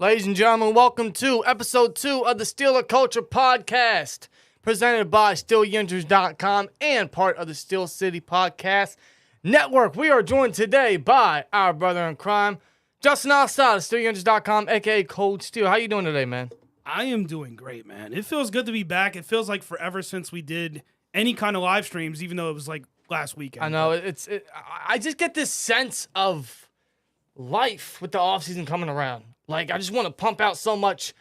Ladies and gentlemen, welcome to episode 2 of the Steeler Culture Podcast, presented by SteelTwins.com and part of the Steel City Podcast Network. We are joined today by our brother in crime, Justin outside of SteelTwins.com, a.k.a. Cold Steel. How you doing today, man? I am doing great, man. It feels good to be back. It feels like forever since we did any kind of live streams, even though it was like last weekend. I know. I just get this sense of life with the offseason coming around. Like, I just want to pump out so much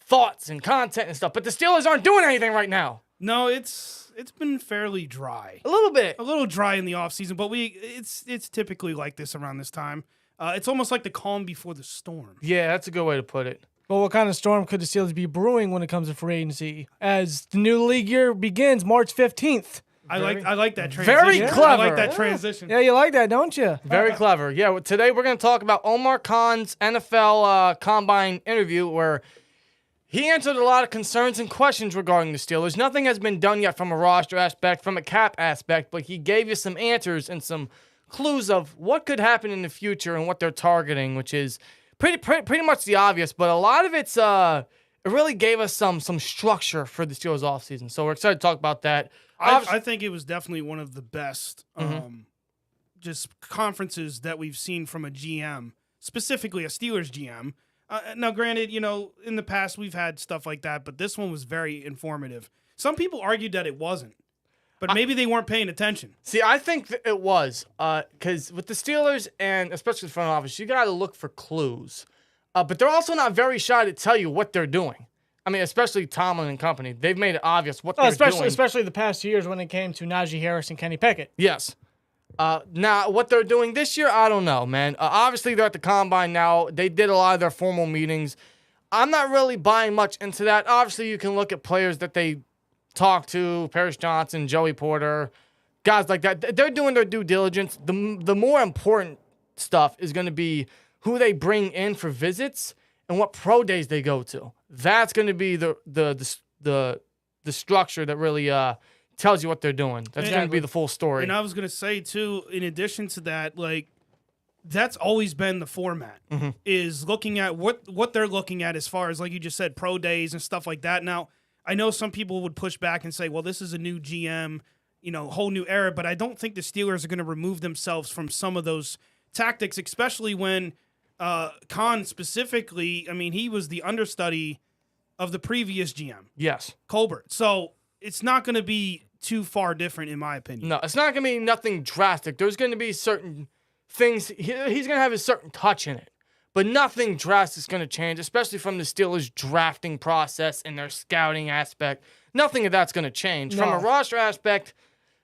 thoughts and content and stuff. But the Steelers aren't doing anything right now. No, it's been fairly dry. A little bit. A little dry in the offseason, but it's typically like this around this time. It's almost like the calm before the storm. Yeah, that's a good way to put it. Well, what kind of storm could the Steelers be brewing when it comes to free agency? As the new league year begins March 15th. I like that transition. Very clever. I like that transition. Yeah, you like that, don't you? Very clever. Yeah, well, today we're going to talk about Omar Khan's NFL Combine interview where he answered a lot of concerns and questions regarding the Steelers. Nothing has been done yet from a roster aspect, from a cap aspect, but he gave you some answers and some clues of what could happen in the future and what they're targeting, which is pretty much the obvious, but a lot of it's it really gave us some structure for the Steelers offseason. So we're excited to talk about that. I think it was definitely one of the best just conferences that we've seen from a GM, specifically a Steelers GM. Now, granted, in the past we've had stuff like that, but this one was very informative. Some people argued that it wasn't, but maybe they weren't paying attention. See, I think that it was, because with the Steelers and especially the front office, you got to look for clues. But they're also not very shy to tell you what they're doing. I mean, especially Tomlin and company. They've made it obvious what they're doing. Especially the past 2 years when it came to Najee Harris and Kenny Pickett. Yes. Now, what they're doing this year, I don't know, man. Obviously, they're at the Combine now. They did a lot of their formal meetings. I'm not really buying much into that. Obviously, you can look at players that they talk to, Paris Johnson, Joey Porter, guys like that. They're doing their due diligence. The more important stuff is going to be who they bring in for visits and what pro days they go to. That's going to be the structure that really tells you what they're doing. That's going to be the full story. And I was going to say, too, in addition to that, like, that's always been the format, is looking at what they're looking at as far as, like you just said, pro days and stuff like that. Now, I know some people would push back and say, well, this is a new GM, whole new era, but I don't think the Steelers are going to remove themselves from some of those tactics, especially when Khan specifically, I mean, he was the understudy of the previous GM. Yes. Colbert. So it's not going to be too far different, in my opinion. No, it's not going to be nothing drastic. There's going to be certain things. He's going to have a certain touch in it. But nothing drastic is going to change, especially from the Steelers' drafting process and their scouting aspect. Nothing of that's going to change. No. From a roster aspect,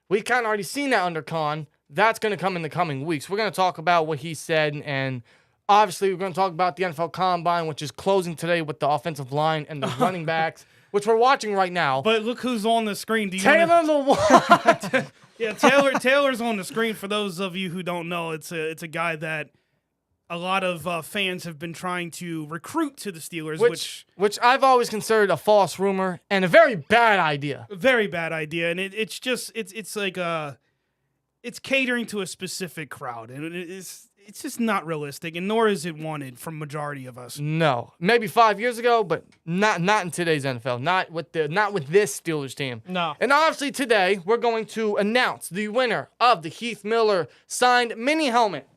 we kind of already seen that under Khan. That's going to come in the coming weeks. We're going to talk about what he said, and obviously we're going to talk about the NFL Combine, which is closing today with the offensive line and the running backs, which we're watching right now. But look who's on the screen. Taylor Lewan. Yeah, Taylor's on the screen. For those of you who don't know, it's a guy that a lot of fans have been trying to recruit to the Steelers, which I've always considered a false rumor and a very bad idea. A very bad idea, and it's like it's catering to a specific crowd, and it's just not realistic, and nor is it wanted from majority of us. No, maybe 5 years ago, but not in today's NFL. Not with this Steelers team. No. And obviously today we're going to announce the winner of the Heath Miller signed mini helmet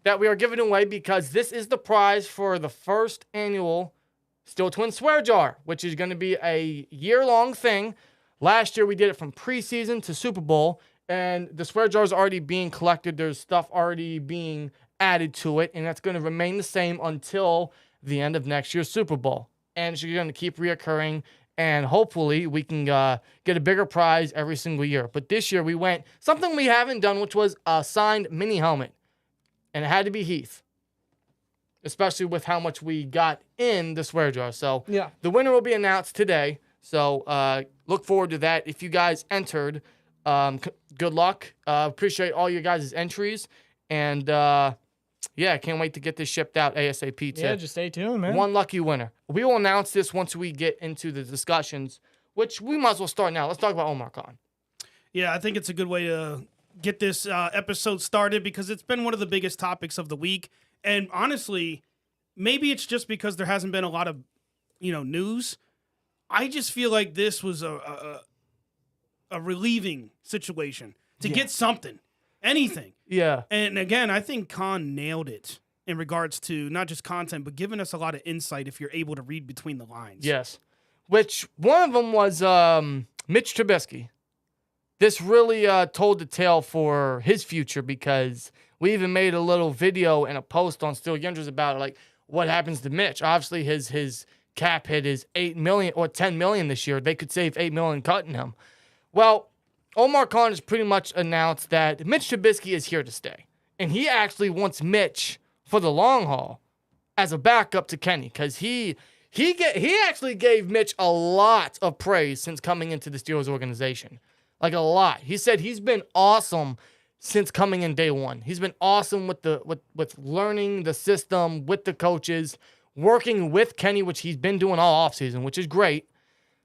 that we are giving away, because this is the prize for the first annual SteelTwins Swear Jar, which is going to be a year-long thing. Last year we did it from preseason to Super Bowl, and the Swear Jar is already being collected. There's stuff already being added to it, and that's going to remain the same until the end of next year's Super Bowl. And it's going to keep reoccurring, and hopefully we can get a bigger prize every single year. But this year we went something we haven't done, which was a signed mini helmet. And it had to be Heath, especially with how much we got in the Swear Jar. So yeah, the winner will be announced today. So look forward to that. If you guys entered, good luck. Appreciate all your guys' entries. And, yeah, can't wait to get this shipped out ASAP too. Yeah, just stay tuned, man. One lucky winner. We will announce this once we get into the discussions, which we might as well start now. Let's talk about Omar Khan. Yeah, I think it's a good way to get this episode started, because it's been one of the biggest topics of the week. And honestly, maybe it's just because there hasn't been a lot of, news. I just feel like this was a relieving situation to get something, anything. Yeah. And again, I think Khan nailed it in regards to not just content, but giving us a lot of insight if you're able to read between the lines. Yes. Which one of them was Mitch Trubisky. This really told the tale for his future because we even made a little video and a post on Steel Yenders about like what happens to Mitch. Obviously, his cap hit is $8 million or $10 million this year. They could save $8 million cutting him. Well, Omar Khan has pretty much announced that Mitch Trubisky is here to stay, and he actually wants Mitch for the long haul as a backup to Kenny because he actually gave Mitch a lot of praise since coming into the Steelers organization. Like a lot. He said he's been awesome since coming in day one. He's been awesome with learning the system, with the coaches, working with Kenny, which he's been doing all offseason, which is great.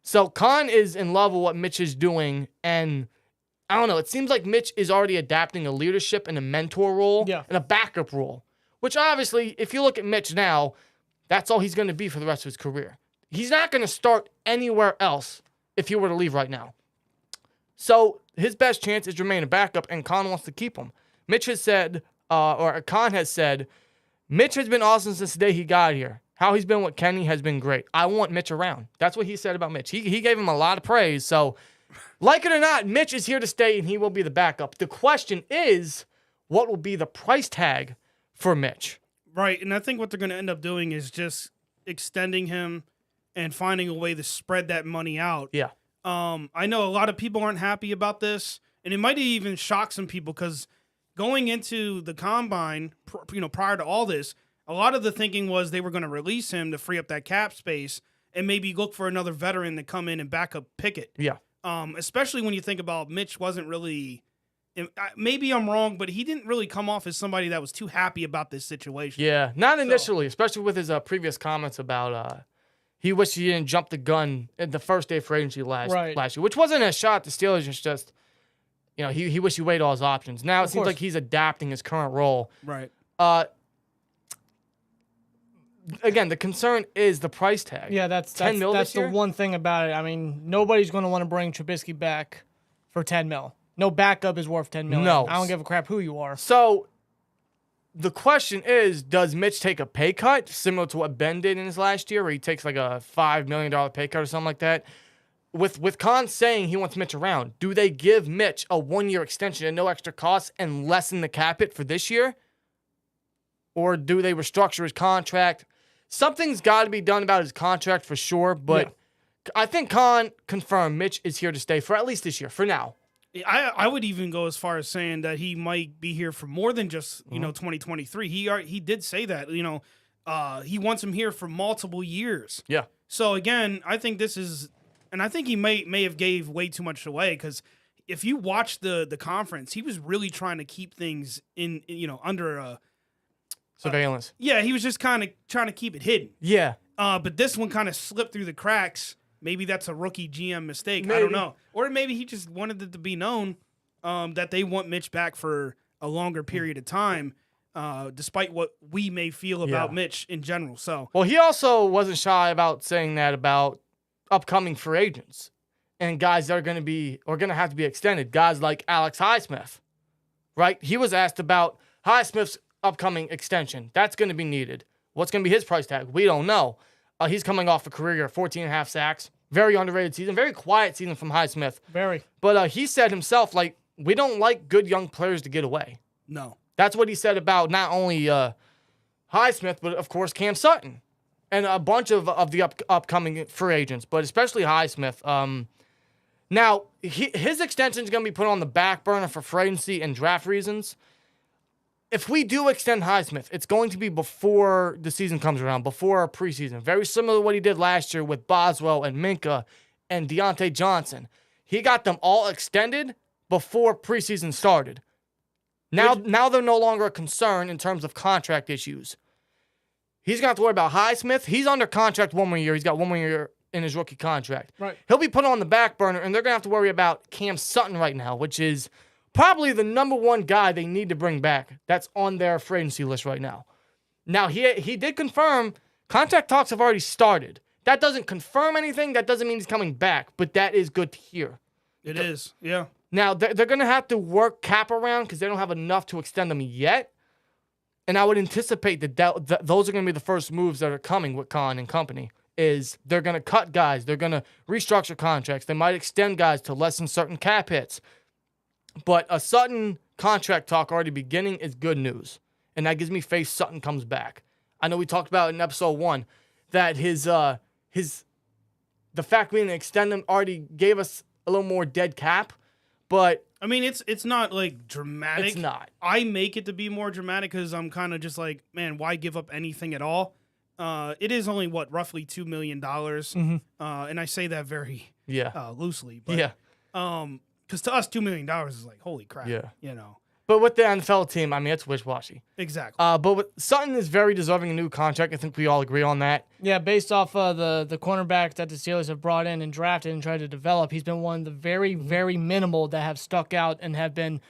So Khan is in love with what Mitch is doing, and I don't know, it seems like Mitch is already adapting a leadership and a mentor role and a backup role, which obviously, if you look at Mitch now, that's all he's going to be for the rest of his career. He's not going to start anywhere else if he were to leave right now. So his best chance is to remain a backup, and Khan wants to keep him. Mitch has said, or Khan has said, Mitch has been awesome since the day he got here. How he's been with Kenny has been great. I want Mitch around. That's what he said about Mitch. He gave him a lot of praise. So, like it or not, Mitch is here to stay, and he will be the backup. The question is, what will be the price tag for Mitch? Right, and I think what they're going to end up doing is just extending him and finding a way to spread that money out. Yeah. I know a lot of people aren't happy about this, and it might even shock some people because going into the combine, prior to all this, a lot of the thinking was they were going to release him to free up that cap space and maybe look for another veteran to come in and back up Pickett. Yeah. Especially when you think about Mitch wasn't really, maybe I'm wrong, but he didn't really come off as somebody that was too happy about this situation. Yeah, not initially, especially with his previous comments about he wished he didn't jump the gun at the first day of free agency last year, which wasn't a shot to Steelers. It's just, he wished he weighed all his options. Now it seems like he's adapting his current role. Right. Again, the concern is the price tag. Yeah, that's the one thing about it. I mean, nobody's going to want to bring Trubisky back for $10 million. No backup is worth $10 million. No. I don't give a crap who you are. So the question is, does Mitch take a pay cut similar to what Ben did in his last year, where he takes like a $5 million pay cut or something like that? With Khan saying he wants Mitch around, do they give Mitch a 1-year extension at no extra cost and lessen the cap hit for this year? Or do they restructure his contract? Something's got to be done about his contract for sure, but I think Khan confirmed Mitch is here to stay for at least this year, for now. I would even go as far as saying that he might be here for more than just 2023. He did say that he wants him here for multiple years. Yeah. So again, I think this is, and I think he may have gave way too much away because if you watch the conference, he was really trying to keep things in under surveillance. Yeah, he was just kind of trying to keep it hidden. Yeah. But this one kind of slipped through the cracks. Maybe that's a rookie GM mistake. Maybe. I don't know. Or maybe he just wanted it to be known that they want Mitch back for a longer period of time, despite what we may feel about Mitch in general. So, well, he also wasn't shy about saying that about upcoming free agents and guys that are going to have to be extended. Guys like Alex Highsmith, right? He was asked about Highsmith's upcoming extension. That's going to be needed. What's going to be his price tag? We don't know. He's coming off a career 14.5 sacks. Very underrated season. Very quiet season from Highsmith. Very. But he said himself, we don't like good young players to get away. No. That's what he said about not only Highsmith, but, of course, Cam Sutton and a bunch of the upcoming free agents, but especially Highsmith. Now, his extension is going to be put on the back burner for free agency and draft reasons. If we do extend Highsmith, it's going to be before the season comes around, before preseason. Very similar to what he did last year with Boswell and Minka and Deontay Johnson. He got them all extended before preseason started. Now they're no longer a concern in terms of contract issues. He's going to have to worry about Highsmith. He's under contract 1 more year. He's got 1 more year in his rookie contract. Right. He'll be put on the back burner, and they're going to have to worry about Cam Sutton right now, which is probably the number one guy they need to bring back that's on their free agency list right now. Now, he did confirm contract talks have already started. That doesn't confirm anything. That doesn't mean he's coming back, but that is good to hear. It is, yeah. Now, they're going to have to work cap around because they don't have enough to extend them yet. And I would anticipate that those are going to be the first moves that are coming with Khan and company. Is they're going to cut guys. They're going to restructure contracts. They might extend guys to lessen certain cap hits. But a Sutton contract talk already beginning is good news. And that gives me faith Sutton comes back. I know we talked about in episode 1 that the fact we didn't extend him already gave us a little more dead cap. But I mean, it's not like dramatic. It's not. I make it to be more dramatic because I'm kind of just like, man, why give up anything at all? It is only roughly $2 million, and I say that very loosely. But, yeah. Because to us, $2 million is like, holy crap. Yeah. You know. But with the NFL team, I mean, it's wishy-washy. Exactly. But Sutton is very deserving of a new contract. I think we all agree on that. Yeah, based off the cornerback that the Steelers have brought in and drafted and tried to develop, he's been one of the very, very minimal that have stuck out and have been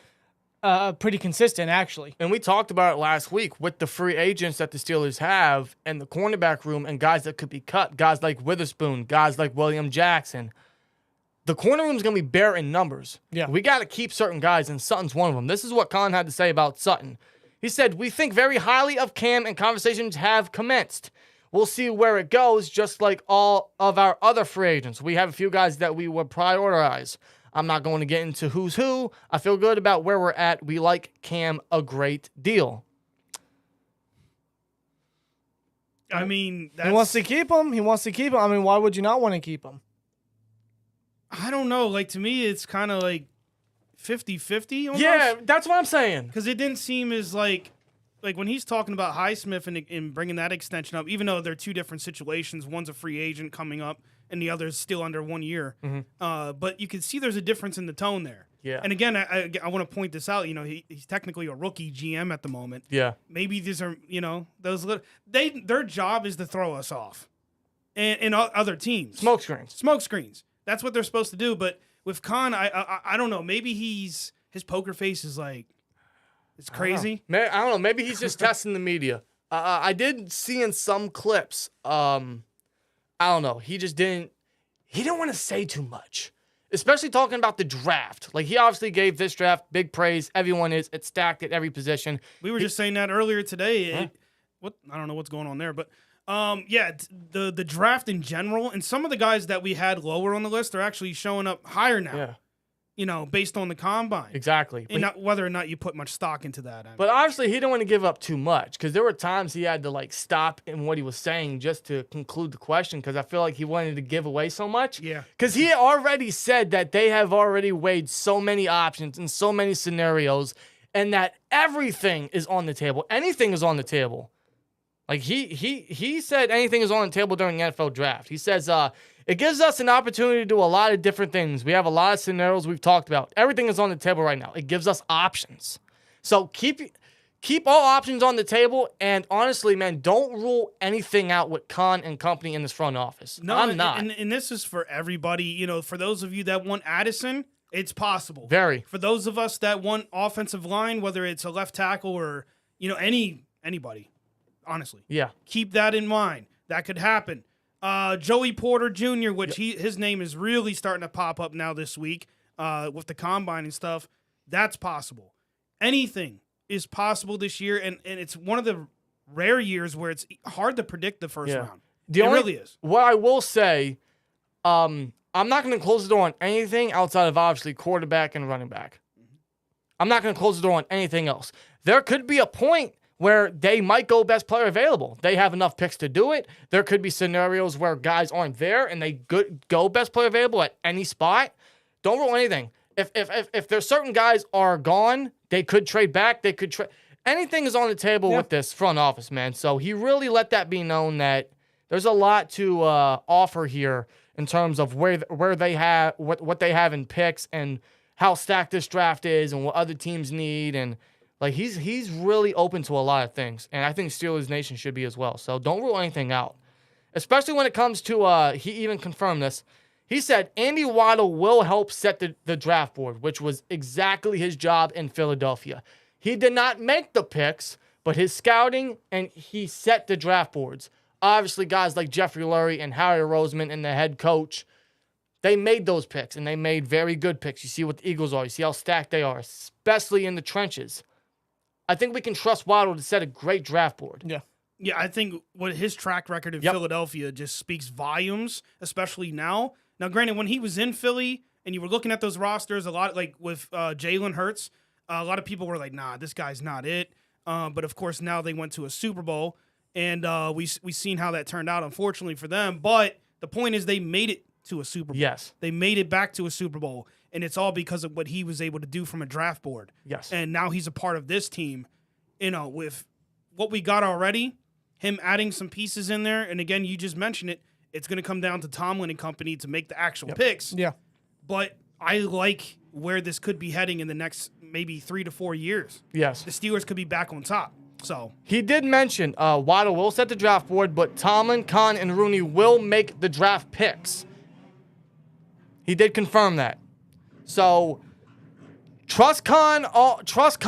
pretty consistent, actually. And we talked about it last week with the free agents that the Steelers have and the cornerback room and guys that could be cut, guys like Witherspoon, guys like William Jackson. The corner room is going to be bare in numbers. Yeah. We got to keep certain guys, and Sutton's one of them. This is what Khan had to say about Sutton. He said, "We think very highly of Cam, and conversations have commenced. We'll see where it goes, just like all of our other free agents. We have a few guys that we would prioritize. I'm not going to get into who's who. I feel good about where we're at. We like Cam a great deal." I mean, he wants to keep him. I mean, why would you not want to keep him? I don't know. Like, to me, it's kind of like 50-50 almost. Yeah, that's what I'm saying. Because it didn't seem as like when he's talking about Highsmith and bringing that extension up, even though they're two different situations, one's a free agent coming up and the other is still under 1 year. But you can see there's a difference in the tone there. Yeah. And again, I want to point this out. You know, he's technically a rookie GM at the moment. Yeah. Maybe these are, you know, their job is to throw us off and other teams. Smoke screens. That's what they're supposed to do. But with Khan, I don't know. Maybe his poker face is like, it's crazy. I don't know. Maybe he's just testing the media. I did see in some clips. I don't know. He didn't want to say too much, especially talking about the draft. Like, he obviously gave this draft big praise. Everyone is. It's stacked at every position. We were just saying that earlier today. I don't know what's going on there, but the draft in general, and some of the guys that we had lower on the list are actually showing up higher now. Yeah. You know, based on the combine. Exactly. And not whether or not you put much stock into that. But obviously, he didn't want to give up too much because there were times he had to, like, stop in what he was saying just to conclude the question because I feel like he wanted to give away so much. Yeah. Because he already said that they have already weighed so many options and so many scenarios and that everything is on the table. Anything is on the table. Like, he said anything is on the table during the NFL draft. He says, it gives us an opportunity to do a lot of different things. We have a lot of scenarios we've talked about. Everything is on the table right now. It gives us options. So keep all options on the table. And honestly, man, don't rule anything out with Khan and company in this front office. No, I'm not. And this is for everybody. You know, for those of you that want Addison, it's possible. Very. For those of us that want offensive line, whether it's a left tackle or, you know, anybody, honestly. Yeah. Keep that in mind. That could happen. Joey Porter Jr., which his name is really starting to pop up now this week with the combine and stuff. That's possible. Anything is possible this year, and it's one of the rare years where it's hard to predict the first round. It really is. What I will say, I'm not going to close the door on anything outside of obviously quarterback and running back. I'm not going to close the door on anything else. There could be a point where they might go best player available. They have enough picks to do it. There could be scenarios where guys aren't there and they go best player available at any spot. Don't rule anything. If there's certain guys are gone, they could trade back. They could trade. Anything is on the table with this front office, man. So he really let that be known that there's a lot to offer here in terms of where they have what they have in picks and how stacked this draft is and what other teams need. And like, he's really open to a lot of things, and I think Steelers Nation should be as well. So don't rule anything out, especially when it comes to he even confirmed this. He said Andy Waddle will help set the draft board, which was exactly his job in Philadelphia. He did not make the picks, but his scouting and he set the draft boards. Obviously, guys like Jeffrey Lurie and Harry Roseman and the head coach, they made those picks, and they made very good picks. You see what the Eagles are. You see how stacked they are, especially in the trenches. I think we can trust Waddle to set a great draft board. Yeah. Yeah, I think what his track record in Philadelphia just speaks volumes, especially now. Now, granted, when he was in Philly and you were looking at those rosters, a lot like with Jalen Hurts, a lot of people were like, nah, this guy's not it. But, of course, now they went to a Super Bowl, and we seen how that turned out, unfortunately, for them. But the point is they made it to a Super Bowl. Yes. They made it back to a Super Bowl, and it's all because of what he was able to do from a draft board. Yes. And now he's a part of this team. You know, with what we got already, him adding some pieces in there, and again, you just mentioned it, it's going to come down to Tomlin and company to make the actual picks. Yeah. But I like where this could be heading in the next maybe 3 to 4 years. Yes. The Steelers could be back on top. So He did mention Waddle will set the draft board, but Tomlin, Khan, and Rooney will make the draft picks. He did confirm that. So trust Khan, trust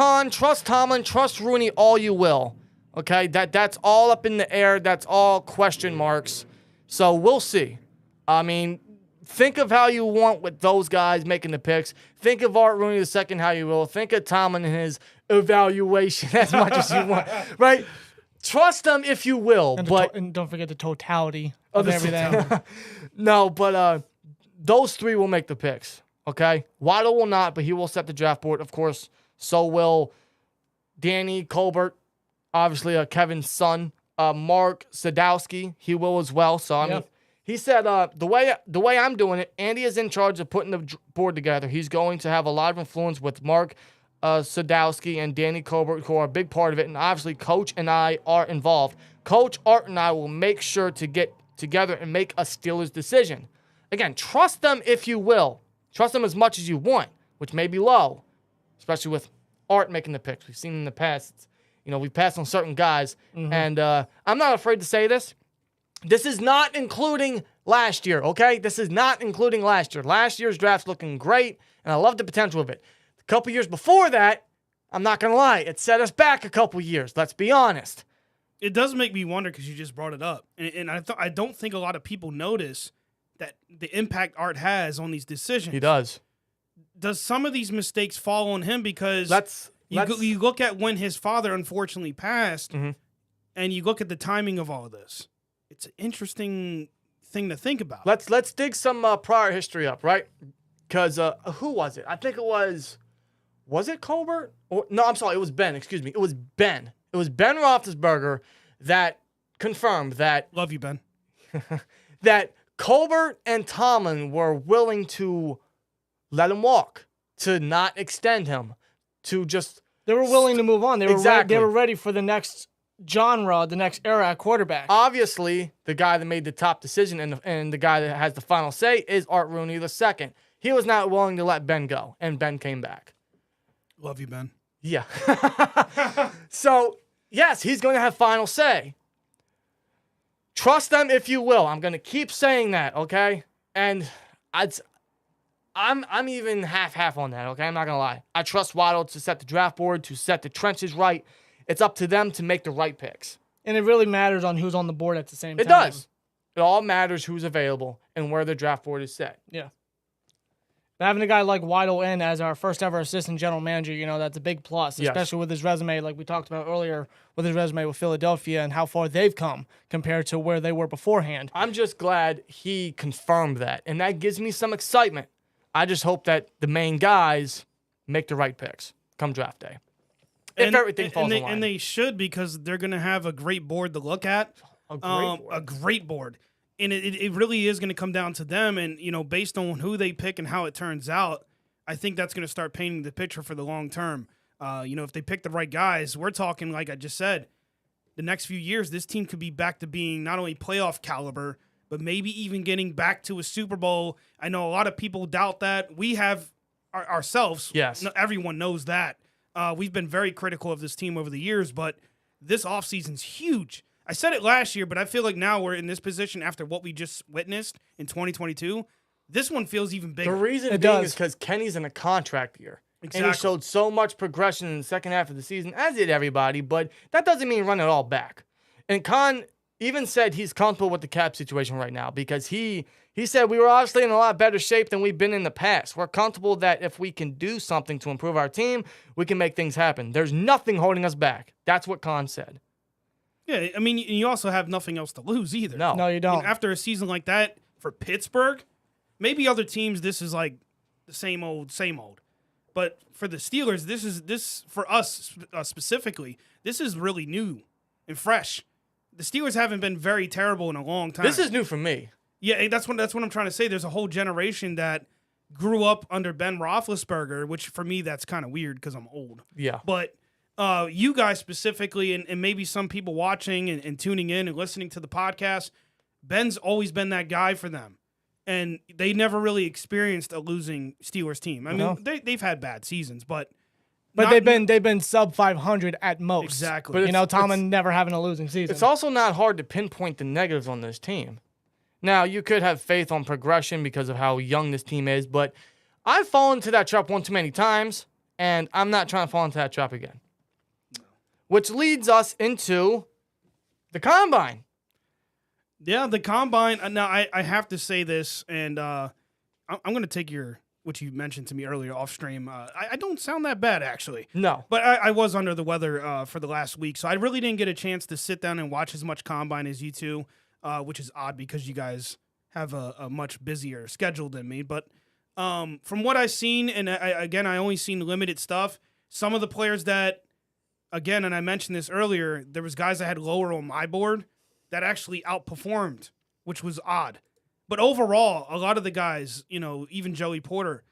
Tomlin, trust Rooney all you will. Okay, that's all up in the air. That's all question marks. So we'll see. I mean, think of how you want with those guys making the picks. Think of Art Rooney II how you will. Think of Tomlin and his evaluation as much as you want. Right? Trust them if you will. And don't forget the totality of everything. No, but those three will make the picks. Okay? Waddle will not, but he will set the draft board. Of course, so will Danny Colbert. Obviously, Kevin's son, Mark Sadowski, he will as well. So, I mean, he said the way I'm doing it, Andy is in charge of putting the board together. He's going to have a lot of influence with Mark Sadowski and Danny Colbert, who are a big part of it. And obviously, Coach and I are involved. Coach, Art, and I will make sure to get together and make a Steelers decision. Again, trust them if you will. Trust them as much as you want, which may be low, especially with Art making the picks. We've seen in the past, we passed on certain guys, and I'm not afraid to say this. This is not including last year, okay? This is not including last year. Last year's draft's looking great, and I love the potential of it. A couple years before that, I'm not going to lie, it set us back a couple years. Let's be honest. it does make me wonder because you just brought it up. And I don't think a lot of people notice that the impact Art has on these decisions. He does. Does some of these mistakes fall on him because you look at when his father unfortunately passed, and you look at the timing of all of this. It's an interesting thing to think about. Let's dig some prior history up, right? Because who was it? I think it was it Colbert? No, I'm sorry, it was Ben. Excuse me, it was Ben. It was Ben Roethlisberger that confirmed that. Love you, Ben. That Colbert and Tomlin were willing to let him walk, to not extend him, to just. They were willing to move on. They were Exactly. they were ready for the next genre, the next era at quarterback. Obviously, the guy that made the top decision and the guy that has the final say is Art Rooney II. He was not willing to let Ben go, and Ben came back. Love you, Ben. Yeah. So, yes, he's going to have final say. Trust them if you will. I'm going to keep saying that, okay? And I'm even half on that, okay? I'm not going to lie. I trust Waddle to set the draft board, to set the trenches right. It's up to them to make the right picks. And it really matters on who's on the board at the same time. It does. It all matters who's available and where the draft board is set. Yeah. But having a guy like Waddle in as our first ever assistant general manager, that's a big plus, especially with his resume, like we talked about earlier, with his resume with Philadelphia and how far they've come compared to where they were beforehand. I'm just glad he confirmed that, and that gives me some excitement. I just hope that the main guys make the right picks come draft day. If everything falls in line. And they should, because they're going to have a great board to look at. A great board. And it really is going to come down to them. And, based on who they pick and how it turns out, I think that's going to start painting the picture for the long term. If they pick the right guys, we're talking, like I just said, the next few years, this team could be back to being not only playoff caliber, but maybe even getting back to a Super Bowl. I know a lot of people doubt that. We have ourselves. Yes. Everyone knows that. We've been very critical of this team over the years, but this offseason's huge. I said it last year, but I feel like now we're in this position after what we just witnessed in 2022. This one feels even bigger. The reason being is because Kenny's in a contract year. Exactly. And he showed so much progression in the second half of the season, as did everybody, but that doesn't mean run it all back. And Khan even said he's comfortable with the cap situation right now because he said we were obviously in a lot better shape than we've been in the past. We're comfortable that if we can do something to improve our team, we can make things happen. There's nothing holding us back. That's what Khan said. Yeah, I mean, you also have nothing else to lose either. No, you don't. And after a season like that for Pittsburgh, maybe other teams, this is like the same old. But for the Steelers, this for us specifically, this is really new and fresh. The Steelers haven't been very terrible in a long time. This is new for me. Yeah, that's what I'm trying to say. There's a whole generation that grew up under Ben Roethlisberger, which for me that's kind of weird because I'm old. Yeah. But you guys specifically, and maybe some people watching and tuning in and listening to the podcast, Ben's always been that guy for them. And they never really experienced a losing Steelers team. I mean, they've had bad seasons, but they've been sub 500 at most. Exactly. But Tomlin never having a losing season. It's also not hard to pinpoint the negatives on this team. Now, you could have faith on progression because of how young this team is, but I've fallen into that trap one too many times, and I'm not trying to fall into that trap again. No. Which leads us into the Combine. Yeah, the Combine. Now, I have to say this, and I'm going to take what you mentioned to me earlier off stream. I don't sound that bad, actually. No. But I was under the weather for the last week, so I really didn't get a chance to sit down and watch as much Combine as you two, which is odd because you guys have a much busier schedule than me. But from what I've seen, and I only seen limited stuff, some of the players that, again, and I mentioned this earlier, there was guys I had lower on my board that actually outperformed, which was odd. But overall, a lot of the guys, even Joey Porter,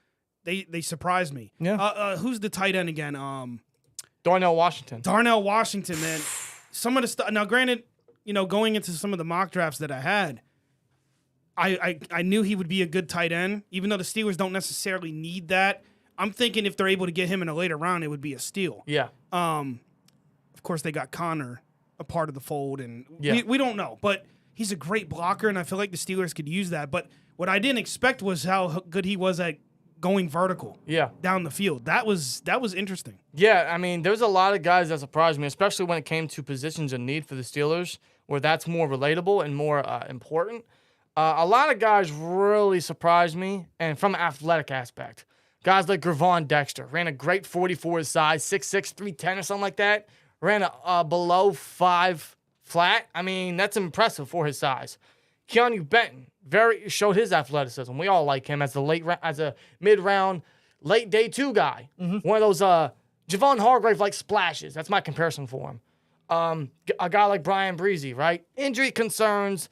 they surprised me. Yeah. Who's the tight end again? Darnell Washington. Darnell Washington, man. Some of the stuff. Now, granted, going into some of the mock drafts that I had, I knew he would be a good tight end, even though the Steelers don't necessarily need that. I'm thinking if they're able to get him in a later round, it would be a steal. Yeah. Of course, they got Connor a part of the fold, and yeah. we don't know, but he's a great blocker, and I feel like the Steelers could use that. But what I didn't expect was how good he was at going vertical down the field. That was interesting. Yeah, I mean, there's a lot of guys that surprised me, especially when it came to positions of need for the Steelers, where that's more relatable and more important. A lot of guys really surprised me, and from an athletic aspect. Guys like Gervon Dexter ran a great 40 for his size, 6'6", 310 or something like that. Ran a below 5 flat. I mean, that's impressive for his size. Keanu Benton showed his athleticism. We all like him as a mid-round, late day 2 guy. Mm-hmm. One of those Javon Hargrave-like splashes. That's my comparison for him. A guy like Brian Breezy, right? Injury concerns.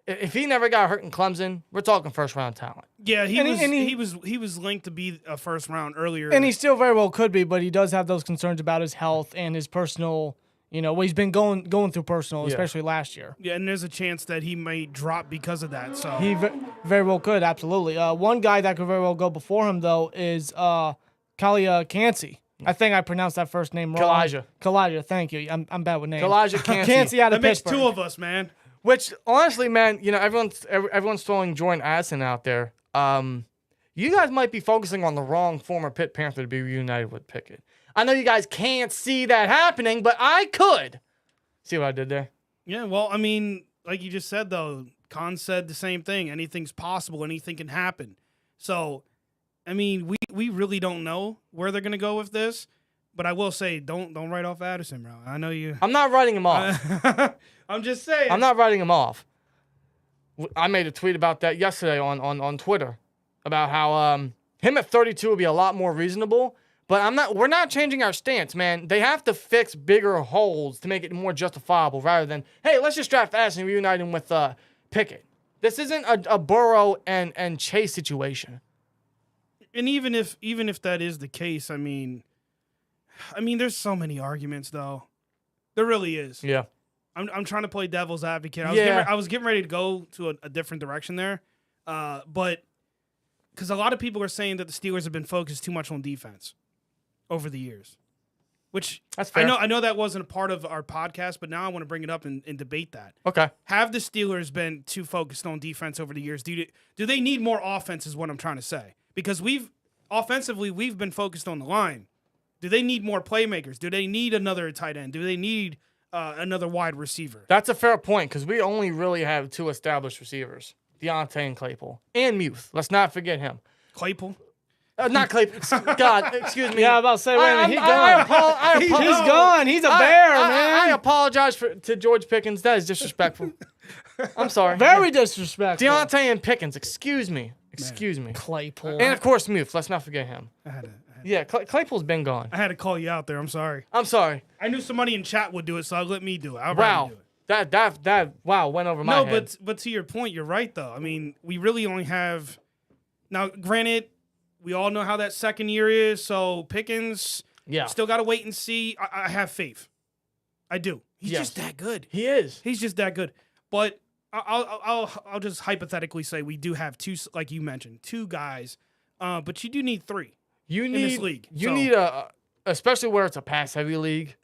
If he never got hurt in Clemson, we're talking first-round talent. Yeah, he was linked to be a first round earlier, and he still very well could be, but he does have those concerns about his health and his personal. What he's been going through personal, especially last year. Yeah, and there's a chance that he may drop because of that. So he very well could, absolutely. One guy that could very well go before him though is Kalia Cansey. I think I pronounced that first name wrong. Kalijah, thank you. I'm bad with names. Kalijah Cansey. Cansey out of that makes Pittsburgh. 2 of us, man. Which, honestly, man, everyone's throwing Jordan Addison out there. You guys might be focusing on the wrong former Pitt Panther to be reunited with Pickett. I know you guys can't see that happening, but I could. See what I did there? Yeah, well, I mean, like you just said, though, Khan said the same thing. Anything's possible. Anything can happen. So, I mean, we really don't know where they're going to go with this. But I will say, don't write off Addison, bro. I know you. I'm not writing him off. I'm just saying. I'm not writing him off. I made a tweet about that yesterday on Twitter about how him at 32 would be a lot more reasonable. But we're not changing our stance, man. They have to fix bigger holes to make it more justifiable rather than, hey, let's just draft Addison and reunite him with Pickett. This isn't a Burrow and Chase situation. And even if that is the case, I mean, there's so many arguments, though. There really is. Yeah. I'm trying to play devil's advocate. I was getting ready to go to a different direction there, but because a lot of people are saying that the Steelers have been focused too much on defense over the years, which that's fair. I know that wasn't a part of our podcast, but now I want to bring it up and debate that. Okay. Have the Steelers been too focused on defense over the years? Do they need more offense is what I'm trying to say. Because offensively, we've been focused on the line. Do they need more playmakers? Do they need another tight end? Do they need another wide receiver? That's a fair point because we only really have 2 established receivers, Deontay and Claypool. And Muth. Let's not forget him. Claypool? Not Claypool. God, excuse me. Yeah, I was about to say, wait a minute, he's gone. He's gone. He's a bear, man. I apologize to George Pickens. That is disrespectful. I'm sorry. Very disrespectful. Deontay and Pickens. Excuse me. Claypool. And, of course, Muth. Let's not forget him. Yeah, Claypool's been gone. I had to call you out there. I'm sorry. I'm sorry. I knew somebody in chat would do it, so I'll let me do it. Wow. Do it. That went over my head. But to your point, you're right, though. I mean, we really only have... Now, granted, we all know how that second year is, so Pickens still got to wait and see. I have faith. I do. He's just that good. He is. He's just that good. But I'll just hypothetically say we do have 2, like you mentioned, 2 guys, but you do need 3 in this league. You need especially where it's a pass-heavy league,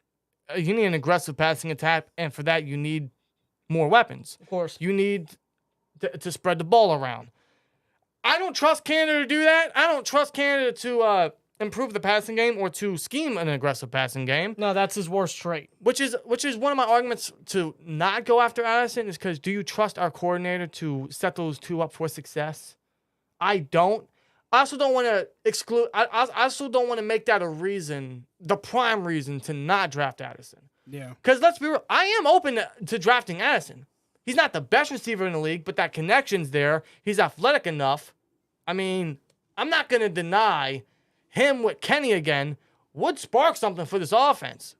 you need an aggressive passing attack, and for that you need more weapons. Of course. You need to spread the ball around. I don't trust Canada to do that. I don't trust Canada to improve the passing game or to scheme an aggressive passing game. No, that's his worst trait. Which is one of my arguments to not go after Addison is because do you trust our coordinator to set those 2 up for success? I don't. I also don't want to exclude. I also don't want to make that a reason, the prime reason to not draft Addison. Yeah. Because let's be real, I am open to drafting Addison. He's not the best receiver in the league, but that connection's there. He's athletic enough. I mean, I'm not going to deny him with Kenny again would spark something for this offense.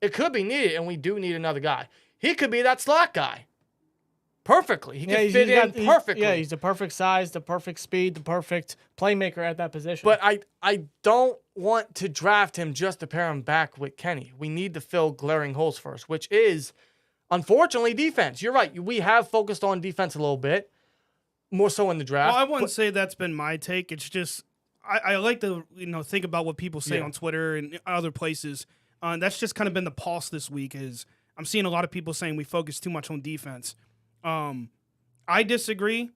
It could be needed, and we do need another guy. He could be that slot guy. Perfectly. He can fit in perfectly. Yeah, he's the perfect size, the perfect speed, the perfect playmaker at that position. But I don't want to draft him just to pair him back with Kenny. We need to fill glaring holes first, which is, unfortunately, defense. You're right. We have focused on defense a little bit, more so in the draft. Well, I wouldn't say that's been my take. It's just I like to think about what people say on Twitter and other places. That's just kind of been the pulse this week. Is I'm seeing a lot of people saying we focus too much on defense. I disagree,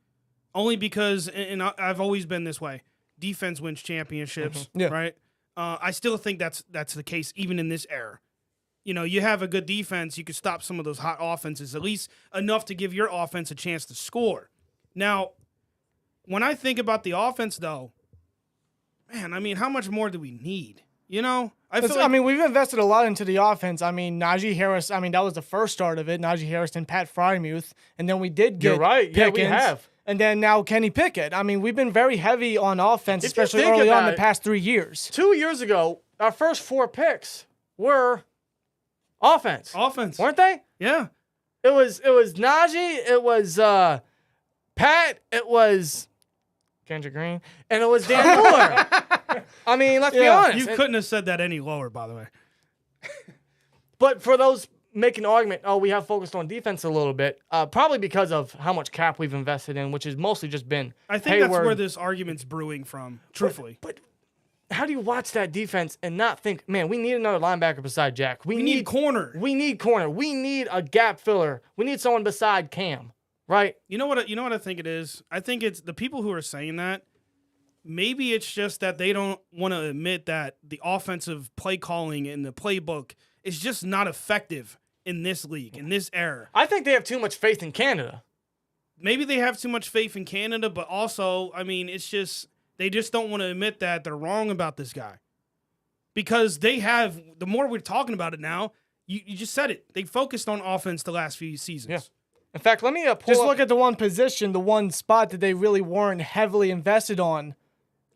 only because, and I've always been this way. Defense wins championships, right? I still think that's the case even in this era. You have a good defense, you can stop some of those hot offenses, at least enough to give your offense a chance to score. Now, when I think about the offense, though, man, I mean, how much more do we need? I mean, we've invested a lot into the offense. I mean, Najee Harris, that was the first start of it. Najee Harris and Pat Frymuth. And then we did get Pickens, yeah, we have. And then now Kenny Pickett. I mean, we've been very heavy on offense, especially early on the past 3 years. 2 years ago, our first 4 picks were offense. Weren't they? Yeah. It was Najee, it was Pat, it was Kendrick Green, and it was Dan Moore. I mean, let's be honest. You couldn't have said that any lower, by the way. But for those making an argument, we have focused on defense a little bit, probably because of how much cap we've invested in, which has mostly just been I think Hayward. That's where this argument's brewing from, truthfully. But how do you watch that defense and not think, man, we need another linebacker beside Jack. We need corner. We need corner. We need a gap filler. We need someone beside Cam, right? You know what I think it is? I think it's the people who are saying that, maybe it's just that they don't want to admit that the offensive play calling and the playbook is just not effective in this league, in this era. I think they have too much faith in Canada. Maybe they have too much faith in Canada, but also, I mean, it's just they just don't want to admit that they're wrong about this guy. Because they have, the more we're talking about it now, you just said it. They focused on offense the last few seasons. Yeah. In fact, let me look at the one position, the one spot that they really weren't heavily invested on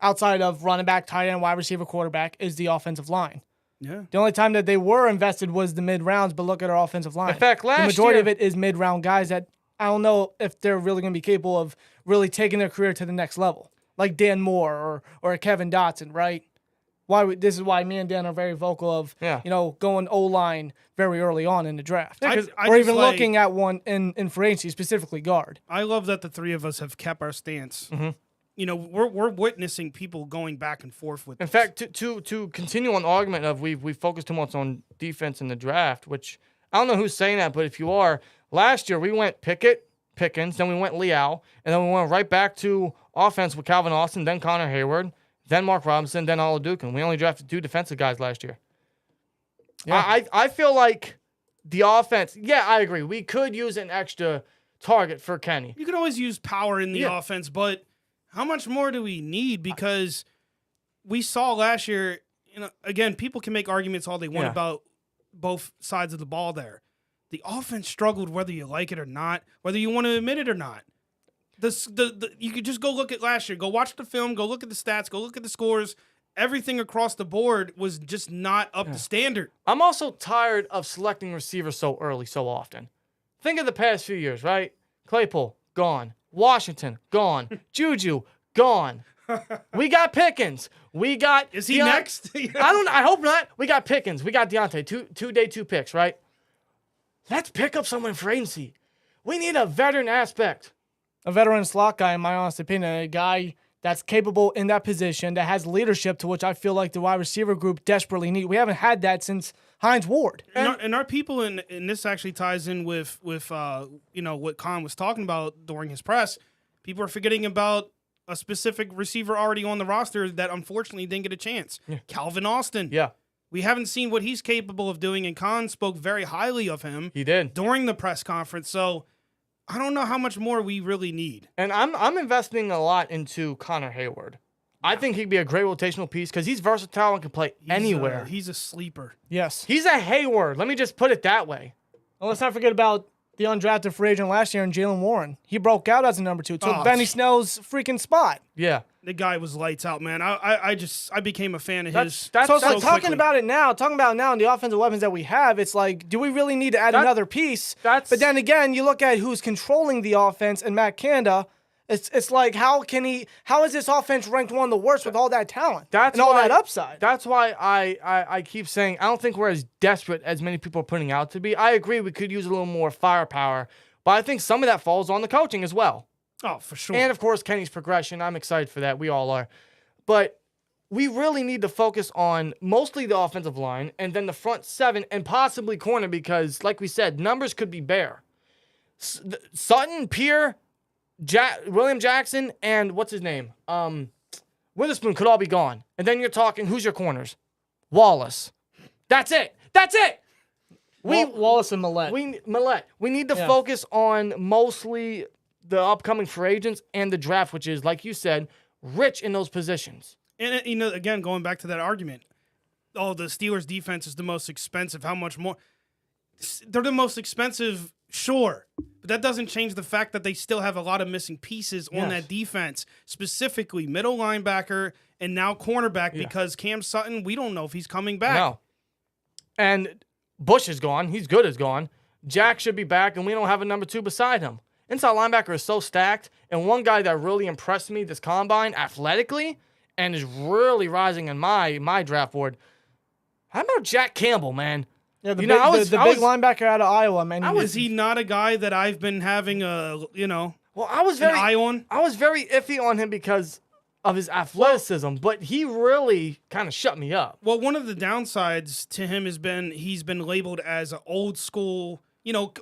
outside of running back, tight end, wide receiver, quarterback is the offensive line. Yeah. The only time that they were invested was the mid-rounds, but look at our offensive line. In fact, the majority of it is mid-round guys that I don't know if they're really going to be capable of really taking their career to the next level, like Dan Moore or Kevin Dotson, right? This is why me and Dan are very vocal of, going O-line very early on in the draft. Or even looking at one in free agency, specifically guard. I love that the three of us have kept our stance. Mm-hmm. We're witnessing people going back and forth with. In fact, to continue on the argument of we focused too much on defense in the draft, which I don't know who's saying that, but if you are, last year we went Pickens, then we went Leal, and then we went right back to offense with Calvin Austin, then Conor Hayward, then Mark Robinson, then Olajuwon. We only drafted 2 defensive guys last year. Yeah. I feel like the offense, I agree. We could use an extra target for Kenny. You can always use power in the offense, but how much more do we need? Because we saw last year, again, people can make arguments all they want about both sides of the ball there. The offense struggled whether you like it or not, whether you want to admit it or not. You could just go look at last year. Go watch the film. Go look at the stats. Go look at the scores. Everything across the board was just not up to standard. I'm also tired of selecting receivers so early so often. Think of the past few years, right? Claypool, gone. Washington, gone. Juju, gone. We got Pickens. We got... Is he next? I hope not. We got Pickens. We got Deontay. Day two picks, right? Let's pick up someone for agency. We need a veteran aspect. A veteran slot guy, in my honest opinion. A guy that's capable in that position, that has leadership, to which I feel like the wide receiver group desperately need. We haven't had that since Hines Ward. And our people, and this actually ties in with what Khan was talking about during his press, people are forgetting about a specific receiver already on the roster that unfortunately didn't get a chance. Yeah. Calvin Austin. Yeah. We haven't seen what he's capable of doing, and Khan spoke very highly of him. He did. During the press conference. So I don't know how much more we really need. And I'm investing a lot into Conor Hayward. Yeah. I think he'd be a great rotational piece because he's versatile and can play anywhere. He's a sleeper. Yes. He's a Hayward. Let me just put it that way. Well, let's not forget about the undrafted free agent last year in Jalen Warren. He broke out as a number 2. Took Benny Snell's freaking spot. Yeah. The guy was lights out, man. I became a fan of his. So talking about it now and the offensive weapons that we have, it's like, do we really need to add another piece? But then again, you look at who's controlling the offense and Matt Canada. It's like, how is this offense ranked one of the worst with all that talent and all that upside? That's why I keep saying I don't think we're as desperate as many people are putting out to be. I agree we could use a little more firepower, but I think some of that falls on the coaching as well. Oh, for sure. And, of course, Kenny's progression. I'm excited for that. We all are. But we really need to focus on mostly the offensive line and then the front 7 and possibly corner because, like we said, numbers could be bare. Sutton, Pierre, William Jackson, and what's his name? Witherspoon could all be gone. And then you're talking, who's your corners? Wallace. That's it. Wallace and Millette. We need to focus on mostly the upcoming free agents and the draft, which is, like you said, rich in those positions. And, again, going back to that argument, the Steelers' defense is the most expensive. How much more? They're the most expensive, sure. But that doesn't change the fact that they still have a lot of missing pieces on that defense, specifically middle linebacker and now cornerback because Cam Sutton, we don't know if he's coming back. No. And Bush is gone. He's good as gone. Jack should be back, and we don't have a number 2 beside him. Inside linebacker is so stacked, and one guy that really impressed me this combine athletically and is really rising in my draft board. How about Jack Campbell, man? Yeah, the big linebacker out of Iowa, man. Is he not a guy that I've been having an eye on? I was very iffy on him because of his athleticism, but he really kind of shut me up. Well, one of the downsides to him has been he's been labeled as an old school,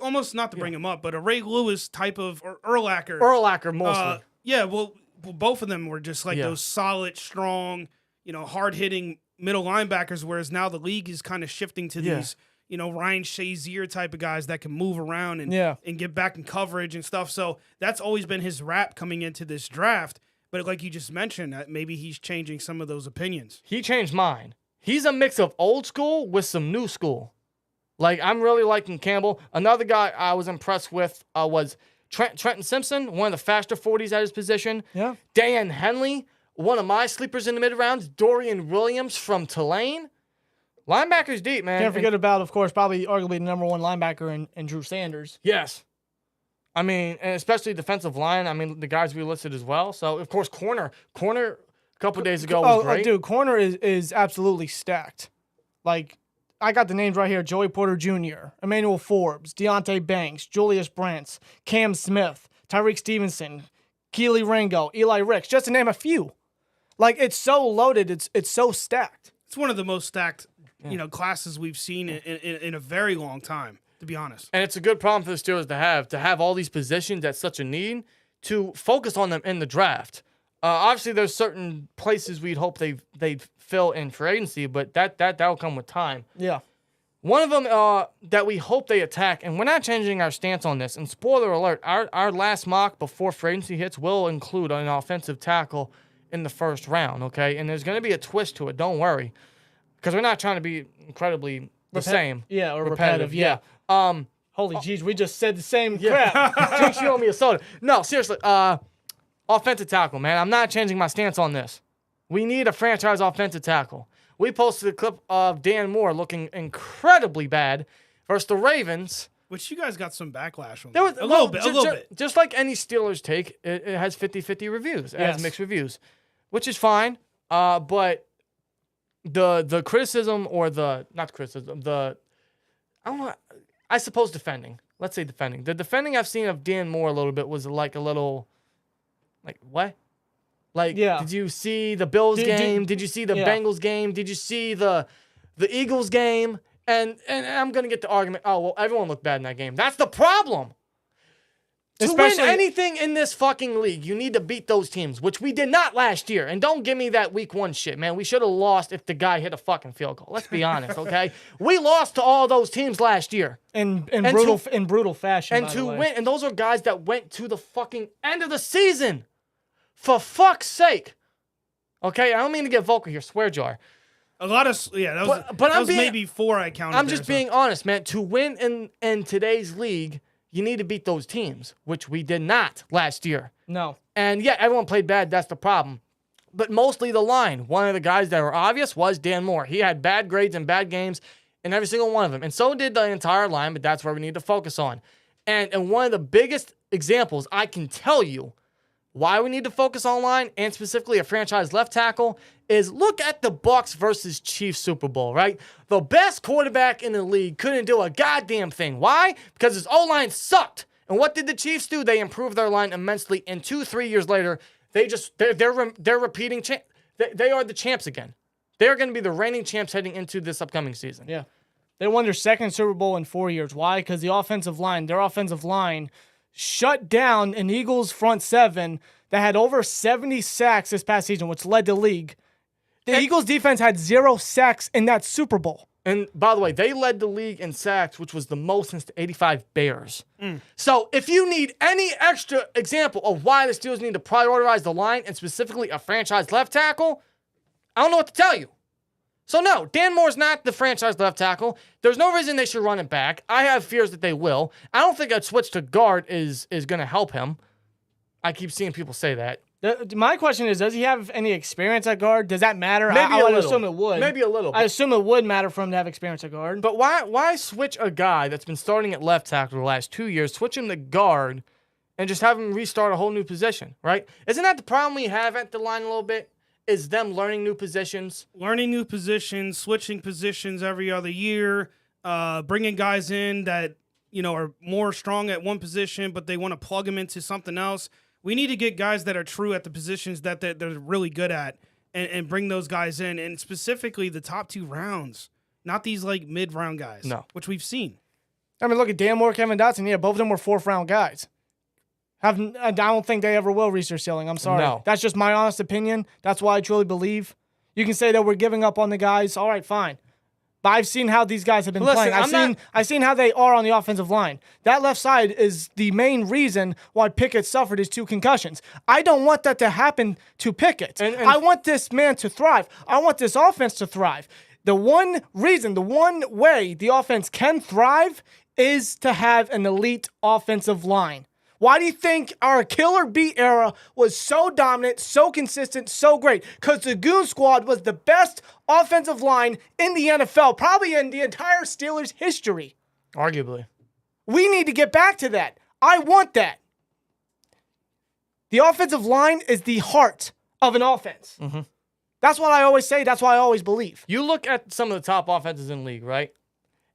almost not to bring him up, but a Ray Lewis type of, or Urlacher. Urlacher mostly. Well, both of them were just like those solid, strong, hard-hitting middle linebackers, whereas now the league is kind of shifting to these, Ryan Shazier type of guys that can move around and get back in coverage and stuff. So that's always been his rap coming into this draft. But like you just mentioned, maybe he's changing some of those opinions. He changed mine. He's a mix of old school with some new school. Like, I'm really liking Campbell. Another guy I was impressed with was Trenton Simpson, one of the faster 40s at his position. Yeah. Dan Henley, one of my sleepers in the mid-rounds. Dorian Williams from Tulane. Linebackers deep, man. Can't forget about, of course, probably arguably the number 1 linebacker in Drew Sanders. Yes. I mean, and especially defensive line. I mean, the guys we listed as well. So, of course, corner a couple days ago was great. Dude, corner is absolutely stacked. Like, I got the names right here. Joey Porter Jr., Emmanuel Forbes, Deontay Banks, Julius Brents, Cam Smith, Tyreek Stevenson, Keely Ringo, Eli Ricks, just to name a few. Like, it's so loaded. It's so stacked. It's one of the most stacked, classes we've seen in a very long time, to be honest. And it's a good problem for the Steelers to have all these positions at such a need, to focus on them in the draft. Obviously, there's certain places we'd hope they'd fill in for agency, but that'll come with time. Yeah. One of them that we hope they attack, and we're not changing our stance on this, and spoiler alert, our last mock before free agency hits will include an offensive tackle in the first round, okay? And there's going to be a twist to it, don't worry, because we're not trying to be incredibly the same. Yeah, or repetitive, yeah. Holy jeez, we just said the same crap. Jinx, you owe me a soda. No, seriously, offensive tackle, man. I'm not changing my stance on this. We need a franchise offensive tackle. We posted a clip of Dan Moore looking incredibly bad versus the Ravens. Which you guys got some backlash on. There was a little bit. Just like any Steelers take, it has 50-50 reviews. It has mixed reviews, which is fine. But the criticism or not criticism, I don't know, I suppose defending. Let's say defending. The defending I've seen of Dan Moore a little bit was like a little, like, what? Like, did you see the Bills game? Did you see the Bengals game? Did you see the Eagles game? And I'm going to get the argument, oh, well, everyone looked bad in that game. That's the problem. To win anything in this fucking league, you need to beat those teams, which we did not last year. And don't give me that week 1 shit, man. We should have lost if the guy hit a fucking field goal. Let's be honest, okay? We lost to all those teams last year. In brutal fashion, and to win, and those are guys that went to the fucking end of the season. For fuck's sake. Okay, I don't mean to get vocal here, swear jar. A lot of, that was maybe 4 I counted. I'm just being honest, man. To win in today's league, you need to beat those teams, which we did not last year. No. And yeah, everyone played bad. That's the problem. But mostly the line. One of the guys that were obvious was Dan Moore. He had bad grades and bad games in every single one of them. And so did the entire line, but that's where we need to focus on. And one of the biggest examples I can tell you why we need to focus on line, and specifically a franchise left tackle, is look at the Bucs versus Chiefs Super Bowl, right? The best quarterback in the league couldn't do a goddamn thing. Why? Because his O-line sucked. And what did the Chiefs do? They improved their line immensely, and 2-3 years later, they're repeating. They are the champs again. They're going to be the reigning champs heading into this upcoming season. Yeah, they won their second Super Bowl in 4 years. Why? Because their offensive line shut down an Eagles front seven that had over 70 sacks this past season, which led the league. The Eagles defense had 0 sacks in that Super Bowl. And by the way, they led the league in sacks, which was the most since the 85 Bears. So if you need any extra example of why the Steelers need to prioritize the line, and specifically a franchise left tackle, I don't know what to tell you. So no, Dan Moore's not the franchise left tackle. There's no reason they should run it back. I have fears that they will. I don't think a switch to guard is going to help him. I keep seeing people say that. My question is, does he have any experience at guard? Does that matter? Maybe I would assume it would. Maybe a little. I assume it would matter for him to have experience at guard. But why switch a guy that's been starting at left tackle the last 2 years, switch him to guard, and just have him restart a whole new position, right? Isn't that the problem we have at the line a little bit? Is them learning new positions? Learning new positions, switching positions every other year, bringing guys in that, are more strong at one position, but they want to plug them into something else. We need to get guys that are true at the positions that they're really good at and bring those guys in, and specifically the top 2 rounds, not these like mid-round guys, which we've seen. I mean, look at Dan Moore, Kevin Dotson. Yeah, both of them were 4th-round guys. I don't think they ever will reach their ceiling. I'm sorry. No. That's just my honest opinion. That's why I truly believe. You can say that we're giving up on the guys. All right, fine. But I've seen how these guys have been playing. I've seen how they are on the offensive line. That left side is the main reason why Pickett suffered his 2 concussions. I don't want that to happen to Pickett. And I want this man to thrive. I want this offense to thrive. The one way the offense can thrive is to have an elite offensive line. Why do you think our killer beat era was so dominant, so consistent, so great? Because the Goon Squad was the best offensive line in the NFL, probably in the entire Steelers' history. Arguably. We need to get back to that. I want that. The offensive line is the heart of an offense. Mm-hmm. That's what I always say. That's what I always believe. You look at some of the top offenses in the league, right?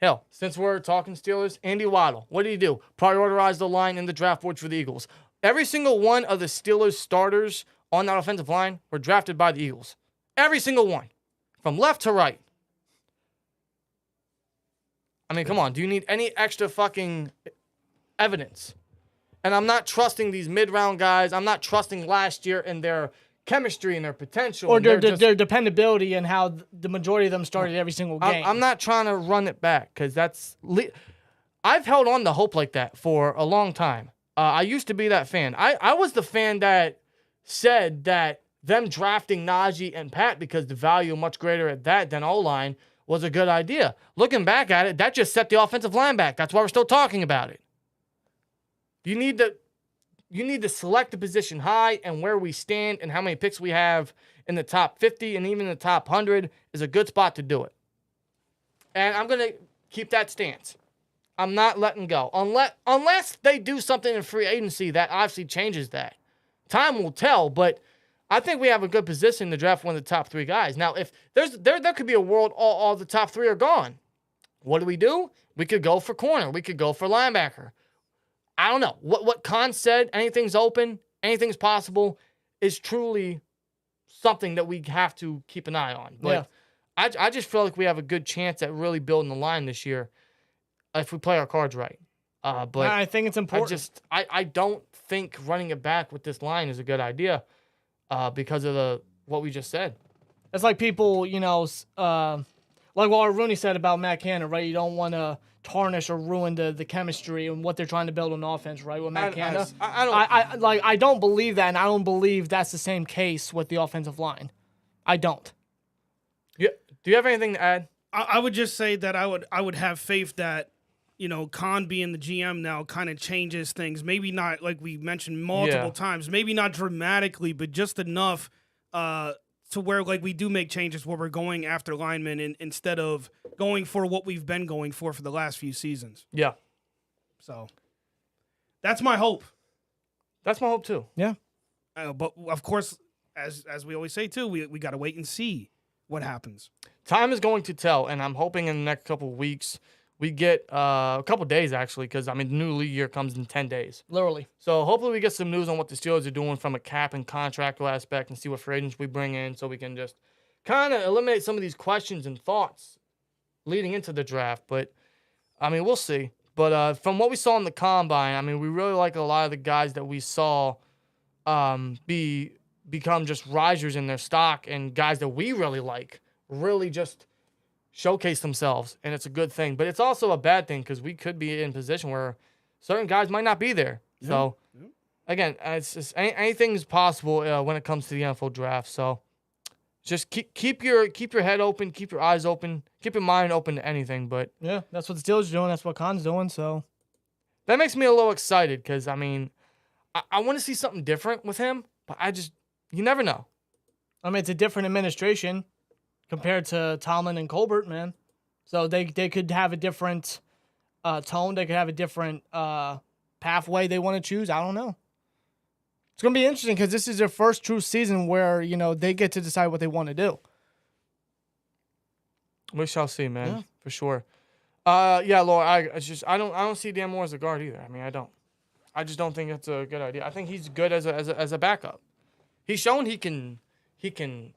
Hell, since we're talking Steelers, Andy Waddle, what did he do? Prioritize the line in the draft board for the Eagles. Every single one of the Steelers starters on that offensive line were drafted by the Eagles. Every single one. From left to right. I mean, come on. Do you need any extra fucking evidence? And I'm not trusting these mid-round guys. I'm not trusting last year in their chemistry and their potential. Or and their dependability and how the majority of them started every single game. I'm not trying to run it back because I've held on to hope like that for a long time. I used to be that fan. I was the fan that said that them drafting Najee and Pat because the value much greater at that than O-line was a good idea. Looking back at it, that just set the offensive line back. That's why we're still talking about it. You need to select the position high, and where we stand and how many picks we have in the top 50 and even the top 100 is a good spot to do it. And I'm going to keep that stance. I'm not letting go. Unless they do something in free agency that obviously changes that. Time will tell, but I think we have a good position to draft one of the top 3 guys. Now, if there could be a world all the top 3 are gone. What do? We could go for corner. We could go for linebacker. I don't know. What Khan said, anything's open, anything's possible, is truly something that we have to keep an eye on. But yeah. I just feel like we have a good chance at really building the line this year if we play our cards right. But I think it's important. I don't think running it back with this line is a good idea because of what we just said. It's like people, like what Rooney said about Matt Cannon, right? You don't want to tarnish or ruin the chemistry and what they're trying to build on offense, right? With Matt Canada, I don't believe that, and I don't believe that's the same case with the offensive line. I don't. Yeah. Do you have anything to add? I would just say that I would have faith that Khan being the GM now kind of changes things. Maybe not like we mentioned multiple times. Maybe not dramatically, but just enough to where like we do make changes where we're going after linemen instead of going for what we've been going for the last few seasons. Yeah. So that's my hope. That's my hope too. Yeah. But of course, as we always say too, we got to wait and see what happens. Time is going to tell, and I'm hoping in the next couple of weeks we get a couple days actually, because the new league year comes in 10 days. Literally. So hopefully we get some news on what the Steelers are doing from a cap and contractual aspect and see what free agents we bring in so we can just kind of eliminate some of these questions and thoughts leading into the draft. But, we'll see. But from what we saw in the Combine, we really like a lot of the guys that we saw become just risers in their stock, and guys that we really like really just showcase themselves, and it's a good thing. But it's also a bad thing because we could be in a position where certain guys might not be there. Yeah. So, again, it's just anything is possible when it comes to the NFL draft. So, just keep your head open, keep your eyes open, keep your mind open to anything. But yeah, that's what the Steelers are doing. That's what Khan's doing. So that makes me a little excited because I want to see something different with him, but you never know. It's a different administration compared to Tomlin and Colbert, man. So they could have a different tone. They could have a different pathway they want to choose. I don't know. It's going to be interesting because this is their first true season where, they get to decide what they want to do. We shall see, man, yeah. For sure. Laura, I don't see Dan Moore as a guard either. I don't. I just don't think it's a good idea. I think he's good as a backup. He's shown he can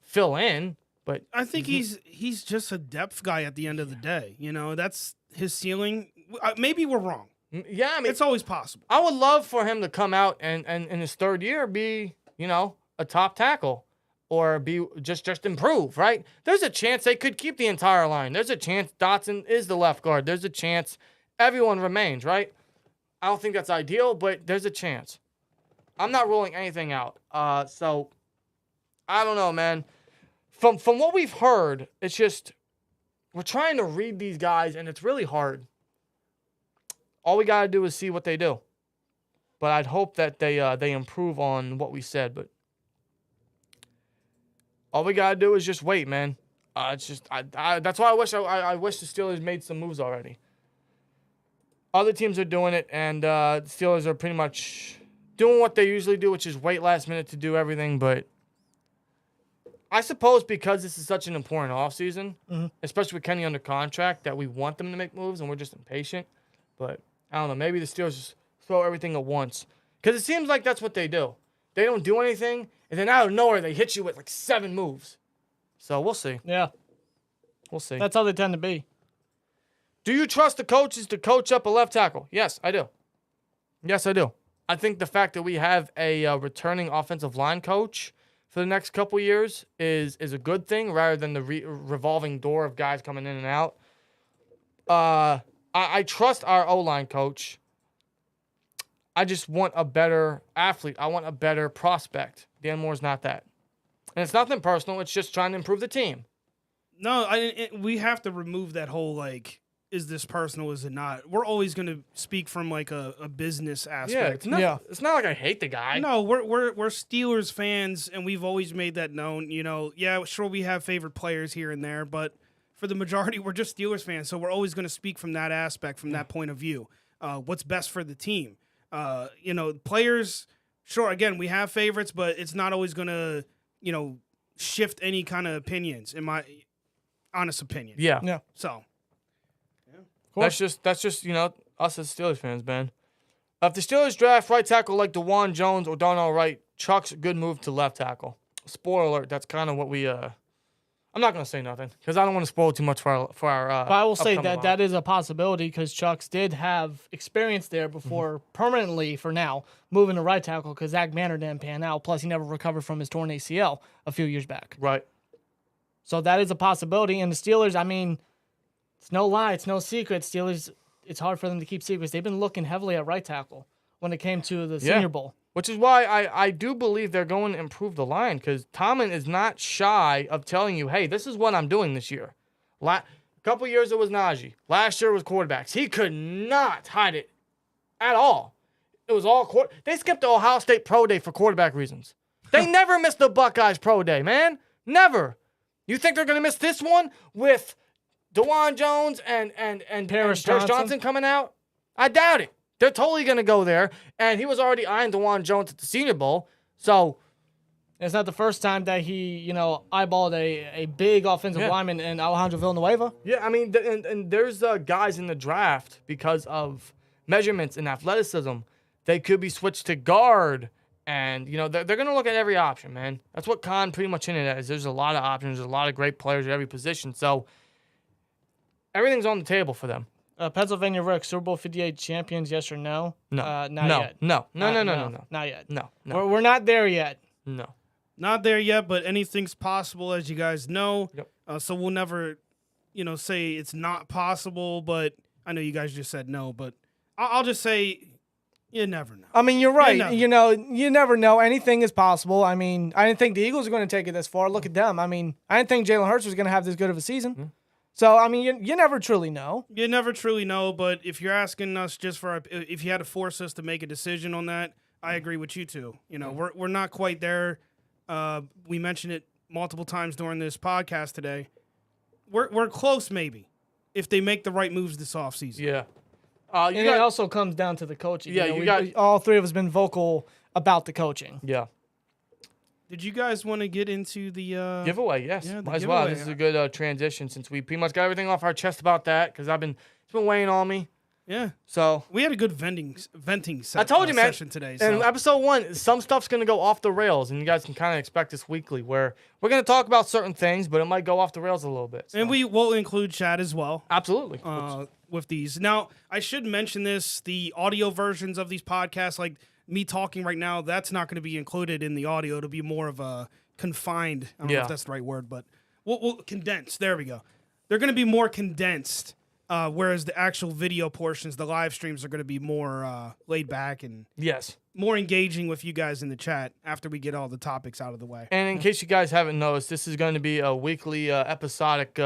fill in. But I think he's just a depth guy at the end of the day. That's his ceiling. Maybe we're wrong. Yeah, it's always possible. I would love for him to come out and in his third year be, a top tackle or be just improve, right? There's a chance they could keep the entire line. There's a chance Dotson is the left guard. There's a chance everyone remains, right? I don't think that's ideal, but there's a chance. I'm not ruling anything out. So I don't know, man. From what we've heard, it's just we're trying to read these guys, and it's really hard. All we got to do is see what they do. But I'd hope that they improve on what we said. But all we got to do is just wait, man. It's just that's why I wish the Steelers made some moves already. Other teams are doing it, and the Steelers are pretty much doing what they usually do, which is wait last minute to do everything, but I suppose because this is such an important offseason, especially with Kenny under contract, that we want them to make moves, and we're just impatient. But, I don't know, maybe the Steelers just throw everything at once. Because it seems like that's what they do. They don't do anything, and then out of nowhere, they hit you with, 7 moves. So, we'll see. Yeah. We'll see. That's how they tend to be. Do you trust the coaches to coach up a left tackle? Yes, I do. Yes, I do. I think the fact that we have a returning offensive line coach for the next couple years is a good thing rather than the revolving door of guys coming in and out. I trust our O-line coach. I just want a better athlete. I want a better prospect. Dan Moore's not that. And it's nothing personal. It's just trying to improve the team. No, we have to remove that whole, like, is this personal, is it not? We're always going to speak from, like, a business aspect. It's not like I hate the guy. No, we're Steelers fans, and we've always made that known. You know, yeah, sure, we have favorite players here and there, but for the majority, we're just Steelers fans, so we're always going to speak from that aspect, from that point of view. What's best for the team? You know, players, sure, again, we have favorites, but it's not always going to, you know, shift any kind of opinions, in my honest opinion. Yeah. So, that's just you know, us as Steelers fans, man. If the Steelers draft right tackle like DeJuan Jones or Darnell Wright, Chuck's a good move to left tackle. Spoiler alert, that's kind of what we I'm not going to say nothing because I don't want to spoil too much for our but I will say upcoming that is a possibility because Chucks did have experience there before permanently for now moving to right tackle because Zach Banner didn't pan out. Plus, he never recovered from his torn ACL a few years back. Right. So that is a possibility. And the Steelers, I mean, it's no lie. It's no secret. Steelers, it's hard for them to keep secrets. They've been looking heavily at right tackle when it came to the Senior Bowl. Which is why I do believe they're going to improve the line because Tomlin is not shy of telling you, hey, this is what I'm doing this year. A couple years it was Najee. Last year was quarterbacks. He could not hide it at all. It was all they skipped the Ohio State Pro Day for quarterback reasons. They never missed the Buckeyes Pro Day, man. Never. You think they're going to miss this one with DeJuan Jones and Paris Johnson coming out? I doubt it. They're totally going to go there. And he was already eyeing DeJuan Jones at the Senior Bowl. So it's not the first time that he, you know, eyeballed a big offensive lineman in Alejandro Villanueva. Yeah, I mean, and there's guys in the draft because of measurements and athleticism. They could be switched to guard. And, you know, they're going to look at every option, man. That's what Khan pretty much hinted at is there's a lot of options. There's a lot of great players at every position. So everything's on the table for them. Pennsylvania Rick, Super Bowl 58 champions, yes or no? No. Not yet. No. Not yet. No. We're not there yet. No. Not there yet, but anything's possible, as you guys know. Yep. So we'll never, you know, say it's not possible, but I know you guys just said no, but I'll just say you never know. I mean, you're right. You know, you never know. Anything is possible. I mean, I didn't think the Eagles were going to take it this far. Look at them. I mean, I didn't think Jalen Hurts was going to have this good of a season. Mm-hmm. So, I mean, you never truly know. You never truly know, but if you're asking us just for if you had to force us to make a decision on that, I agree with you too. You know, we're not quite there. We mentioned it multiple times during this podcast today. We're close, maybe, if they make the right moves this offseason. Yeah. And it also comes down to the coaching. Yeah, you know, all three of us been vocal about the coaching. Yeah. Did you guys want to get into the giveaway? Yes, yeah, might as well. This is a good transition since we pretty much got everything off our chest about that because it's been weighing on me. Yeah. So we had a good venting I told you, man, session today. So. In episode 1, some stuff's gonna go off the rails, and you guys can kind of expect this weekly, where we're gonna talk about certain things, but it might go off the rails a little bit. So. And we will include chat as well. Absolutely. With these. Now, I should mention this: the audio versions of these podcasts, like me talking right now, that's not going to be included in the audio. It'll be more of a confined. I don't know if that's the right word, but we'll condense. There we go. They're going to be more condensed, whereas the actual video portions, the live streams, are going to be more laid back and more engaging with you guys in the chat after we get all the topics out of the way. And in case you guys haven't noticed, this is going to be a weekly episodic.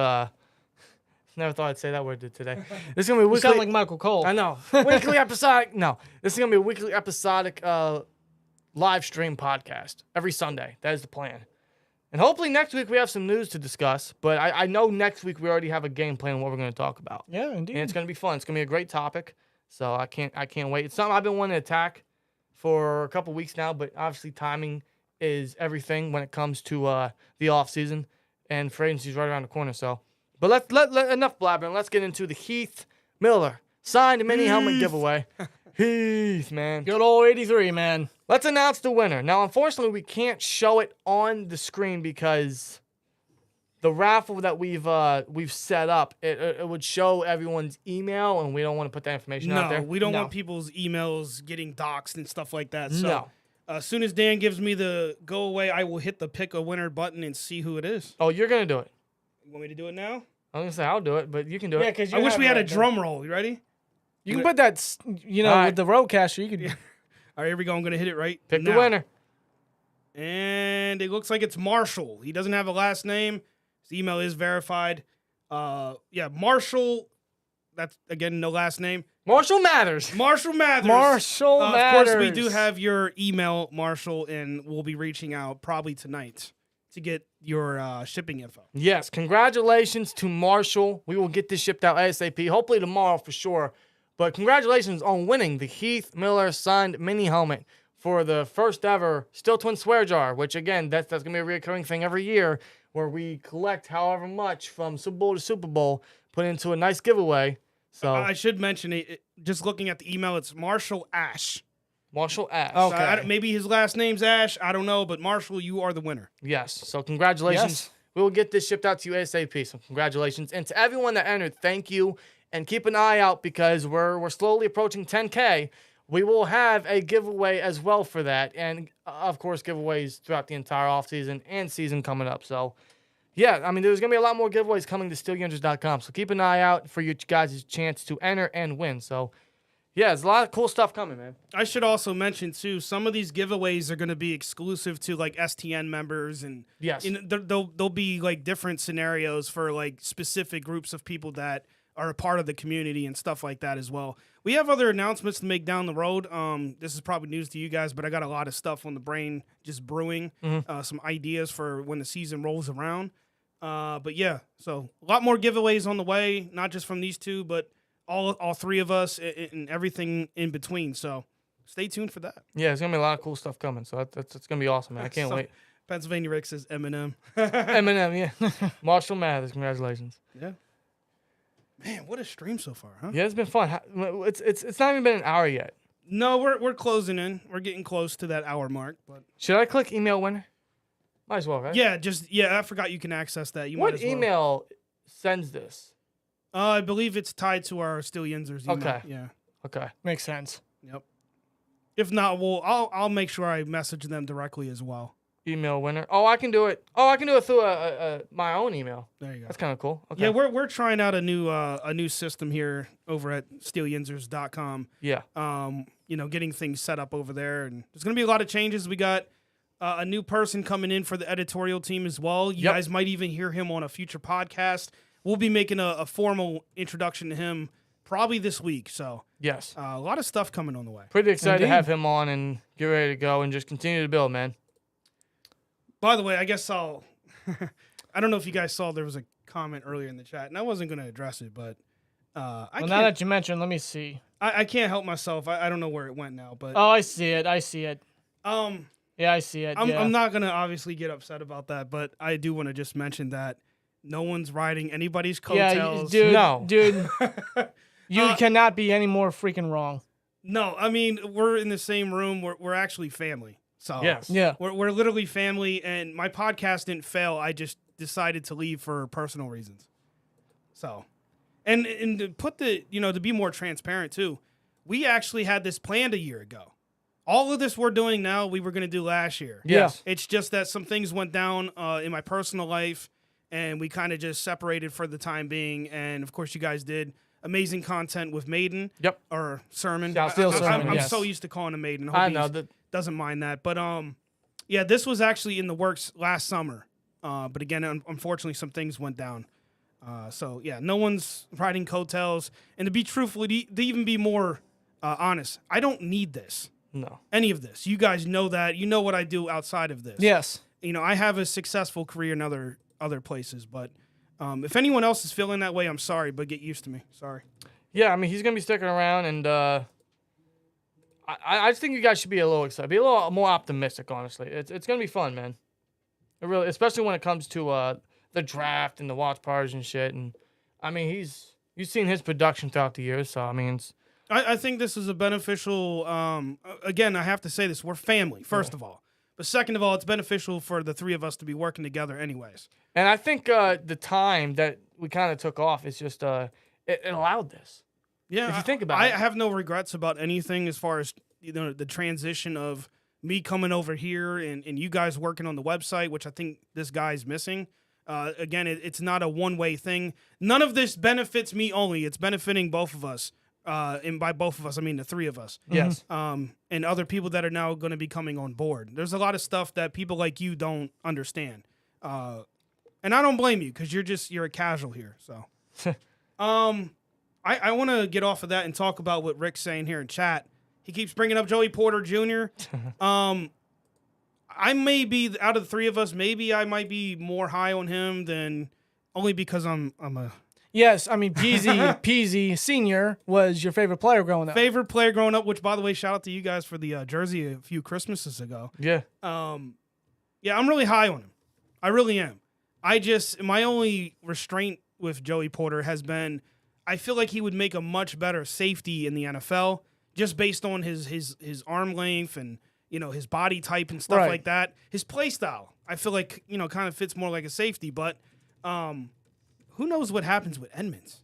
Never thought I'd say that word today. This is going to be weekly. You sound like Michael Cole. I know. Weekly episodic. No. This is going to be a weekly episodic live stream podcast every Sunday. That is the plan. And hopefully next week we have some news to discuss. But I know next week we already have a game plan on what we're going to talk about. Yeah, indeed. And it's going to be fun. It's going to be a great topic. So I can't wait. It's something I've been wanting to attack for a couple weeks now. But obviously timing is everything when it comes to the off season. And free agency's right around the corner. So. But let enough blabbering. Let's get into the Heath Miller signed mini helmet giveaway. Heath, man. Good old 83, man. Let's announce the winner. Now, unfortunately, we can't show it on the screen because the raffle that we've set up, it would show everyone's email, and we don't want to put that information out there. No, we don't No. want people's emails getting doxxed and stuff like that. So, No. As soon as Dan gives me the go away, I will hit the pick a winner button and see who it is. Oh, you're gonna do it. You want me to do it now? I was gonna say I'll do it, but you can do Yeah, it. because I wish we had a drum roll. You ready? You can put that, All right. with the roadcaster. You could. All right, here we go. I'm going to hit it right Pick now. the winner. And it looks like it's Marshall. He doesn't have a last name. His email is verified. Marshall. That's, again, no last name. Marshall Mathers. Marshall Mathers. Marshall Of Mathers. course, we do have your email, Marshall, and we'll be reaching out probably tonight to get your shipping info. Yes, congratulations to Marshall. We will get this shipped out ASAP, hopefully tomorrow for sure. But congratulations on winning the Heath Miller signed mini helmet for the first ever SteelTwins Swear Jar, which again, that's going to be a recurring thing every year where we collect however much from Super Bowl to Super Bowl, put into a nice giveaway. So I should mention it. Just looking at the email, it's Marshall Ash. Marshall Ash. Oh. So Okay. maybe his last name's Ash. I don't know, but Marshall, you are the winner. Yes. So congratulations. Yes. We will get this shipped out to you ASAP. So congratulations. And to everyone that entered, thank you. And keep an eye out because we're slowly approaching 10K. We will have a giveaway as well for that. And, of course, giveaways throughout the entire offseason and season coming up. So, yeah, I mean, there's going to be a lot more giveaways coming to SteelTwins.com. So keep an eye out for you guys' chance to enter and win. So, yeah, there's a lot of cool stuff coming, man. I should also mention, too, some of these giveaways are going to be exclusive to, like, STN members. And Yes. there'll be, like, different scenarios for, like, specific groups of people that are a part of the community and stuff like that as well. We have other announcements to make down the road. This is probably news to you guys, but I got a lot of stuff on the brain just brewing, some ideas for when the season rolls around. But yeah, so a lot more giveaways on the way, not just from these two, but all three of us and everything in between. So stay tuned for that. Yeah, there's going to be a lot of cool stuff coming. So that's going to be awesome, man. I can't wait. Pennsylvania Rick says Eminem. Eminem, yeah. Marshall Mathers, congratulations. Yeah. Man, what a stream so far, huh? Yeah, it's been fun. It's not even been an hour yet. No, we're closing in. We're getting close to that hour mark. But Should I click email winner? Might as well, right? yeah, I forgot you can access that. You might What as well. email sends this? I believe it's tied to our Still Yinzers email. Okay. Yeah. Okay. Makes sense. Yep. If not, I'll make sure I message them directly as well. Email winner. Oh, I can do it. Oh, I can do it through my own email. There you go. That's kind of cool. Okay. Yeah, we're trying out a new system here over at SteelYinzers.com. Yeah. Getting things set up over there, and there's gonna be a lot of changes. We got a new person coming in for the editorial team as well. You guys might even hear him on a future podcast. We'll be making a formal introduction to him probably this week. So Yes. a lot of stuff coming on the way. Pretty excited to Indeed. have him on and get ready to go and just continue to build, man. By the way, I guess I'll. I don't know if you guys saw there was a comment earlier in the chat, and I wasn't going to address it, but Well, now that you mentioned, let me see. I can't help myself. I don't know where it went now, but Oh, I see it. I see it. Yeah, I see it. I'm not going to obviously get upset about that, but I do want to just mention that no one's riding anybody's coattails. dude. No. Dude, you cannot be any more freaking wrong. No, I mean, we're in the same room. We're actually family. So Yes. Yeah. we're literally family, and my podcast didn't fail. I just decided to leave for personal reasons. So, and to put to be more transparent too, we actually had this planned a year ago. All of this we're doing now, we were going to do last year. Yes. It's just that some things went down in my personal life, and we kind of just separated for the time being. And of course, you guys did amazing content with Maiden. Yep. Or Sermon. Yeah, still Sermon, I'm yes. so used to calling him Maiden. Hope I he know that. doesn't mind that. But yeah, this was actually in the works last summer. But again, unfortunately, some things went down. So yeah, no one's riding coattails. And to be truthful, to even be more honest, I don't need this. No. Any of this. You guys know that. You know what I do outside of this. Yes. I have a successful career in other places, but if anyone else is feeling that way, I'm sorry, but get used to me. Sorry. Yeah, I mean, he's going to be sticking around, and I just think you guys should be a little excited. Be a little more optimistic, honestly. It's going to be fun, man. It really, especially when it comes to the draft and the watch parties and shit. And, I mean, you've seen his production throughout the years, so, I mean, I think this is a beneficial, again, I have to say this, we're family, first of all. But second of all, it's beneficial for the three of us to be working together anyways. And I think the time that we kind of took off is just it allowed this. Yeah, if you think about it. I it. have no regrets about anything as far as the transition of me coming over here and you guys working on the website, which I think this guy's missing. Again, it's not a one-way thing. None of this benefits me only. It's benefiting both of us. And by both of us, I mean the three of us. Yes. And other people that are now going to be coming on board. There's a lot of stuff that people like you don't understand. And I don't blame you because you're a casual here. So, I want to get off of that and talk about what Rick's saying here in chat. He keeps bringing up Joey Porter Jr. I may be, out of the three of us, maybe I might be more high on him than only because I'm a... Yes, I mean, Peasy Sr. was your favorite player growing up. Favorite player growing up, which, by the way, shout out to you guys for the jersey a few Christmases ago. Yeah. Yeah, I'm really high on him. I really am. My only restraint with Joey Porter has been I feel like he would make a much better safety in the NFL just based on his arm length and, his body type and stuff like that. His play style, I feel like, kind of fits more like a safety. But who knows what happens with Edmunds,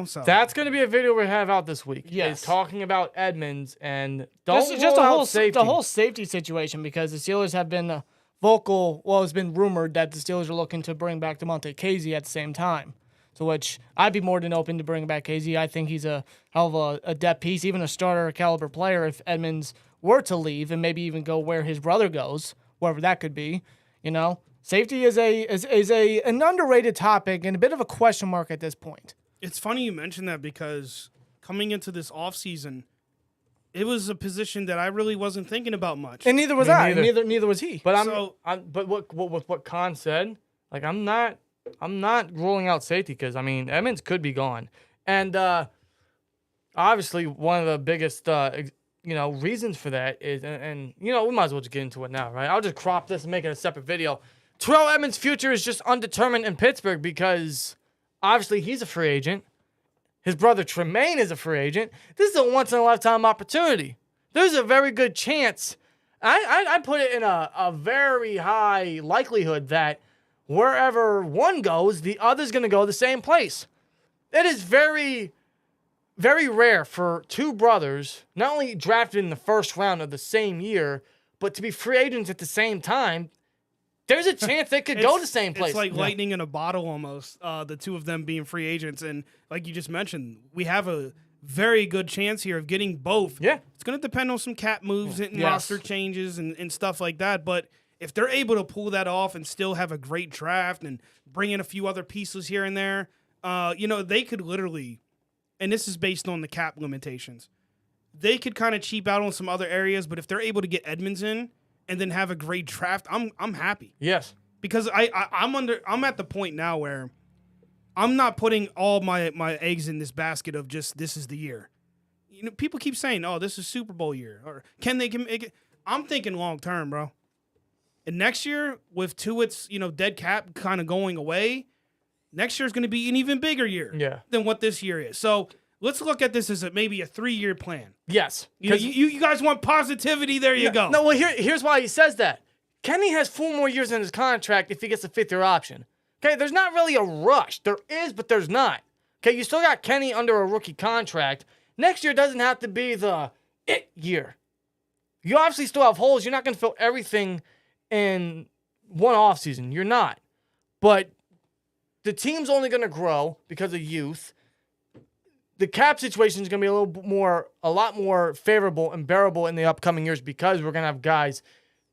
So That's going to be a video we have out this week. Yes. Is talking about Edmunds and just the whole safety situation because the Steelers have been vocal. Well, it's been rumored that the Steelers are looking to bring back DeMonte Casey at the same time. So, which I'd be more than open to bringing back Casey. I think he's a hell of a depth piece, even a starter caliber player. If Edmunds were to leave and maybe even go where his brother goes, wherever that could be, safety is an underrated topic and a bit of a question mark at this point. It's funny you mentioned that because coming into this offseason, it was a position that I really wasn't thinking about much. And neither was I. Neither was he. But but what Khan said, like I'm not ruling out safety because Edmunds could be gone, and obviously one of the biggest reasons for that is, and we might as well just get into it now, right? I'll just crop this and make it a separate video. Terrell Edmunds' future is just undetermined in Pittsburgh because obviously he's a free agent. His brother Tremaine is a free agent. This is a once-in-a-lifetime opportunity. There's a very good chance. I put it in a very high likelihood that wherever one goes, the other's going to go the same place. It is very, very rare for two brothers, not only drafted in the first round of the same year, but to be free agents at the same time. There's a chance they could go the same place. It's like lightning in a bottle almost, the two of them being free agents. And like you just mentioned, we have a very good chance here of getting both. Yeah. It's going to depend on some cap moves and roster changes and stuff like that. But if they're able to pull that off and still have a great draft and bring in a few other pieces here and there, they could literally, and this is based on the cap limitations, they could kind of cheap out on some other areas. But if they're able to get Edmunds in and then have a great draft, I'm happy. Yes. Because I'm at the point now where I'm not putting all my eggs in this basket of just this is the year. People keep saying, "Oh, this is Super Bowl year," or can make it? I'm thinking long term, bro. And next year, with Tuitt's dead cap kind of going away, next year is going to be an even bigger year than what this year is. So let's look at this as maybe a 3-year plan. Yes. You guys want positivity? There you go. No, well, here's why he says that. Kenny has 4 more years in his contract if he gets a 5th-year option. Okay, there's not really a rush. There is, but there's not. Okay, you still got Kenny under a rookie contract. Next year doesn't have to be the it year. You obviously still have holes. You're not going to fill everything in one offseason. You're not. But the team's only going to grow because of youth. The cap situation is going to be a lot more favorable and bearable in the upcoming years because we're going to have guys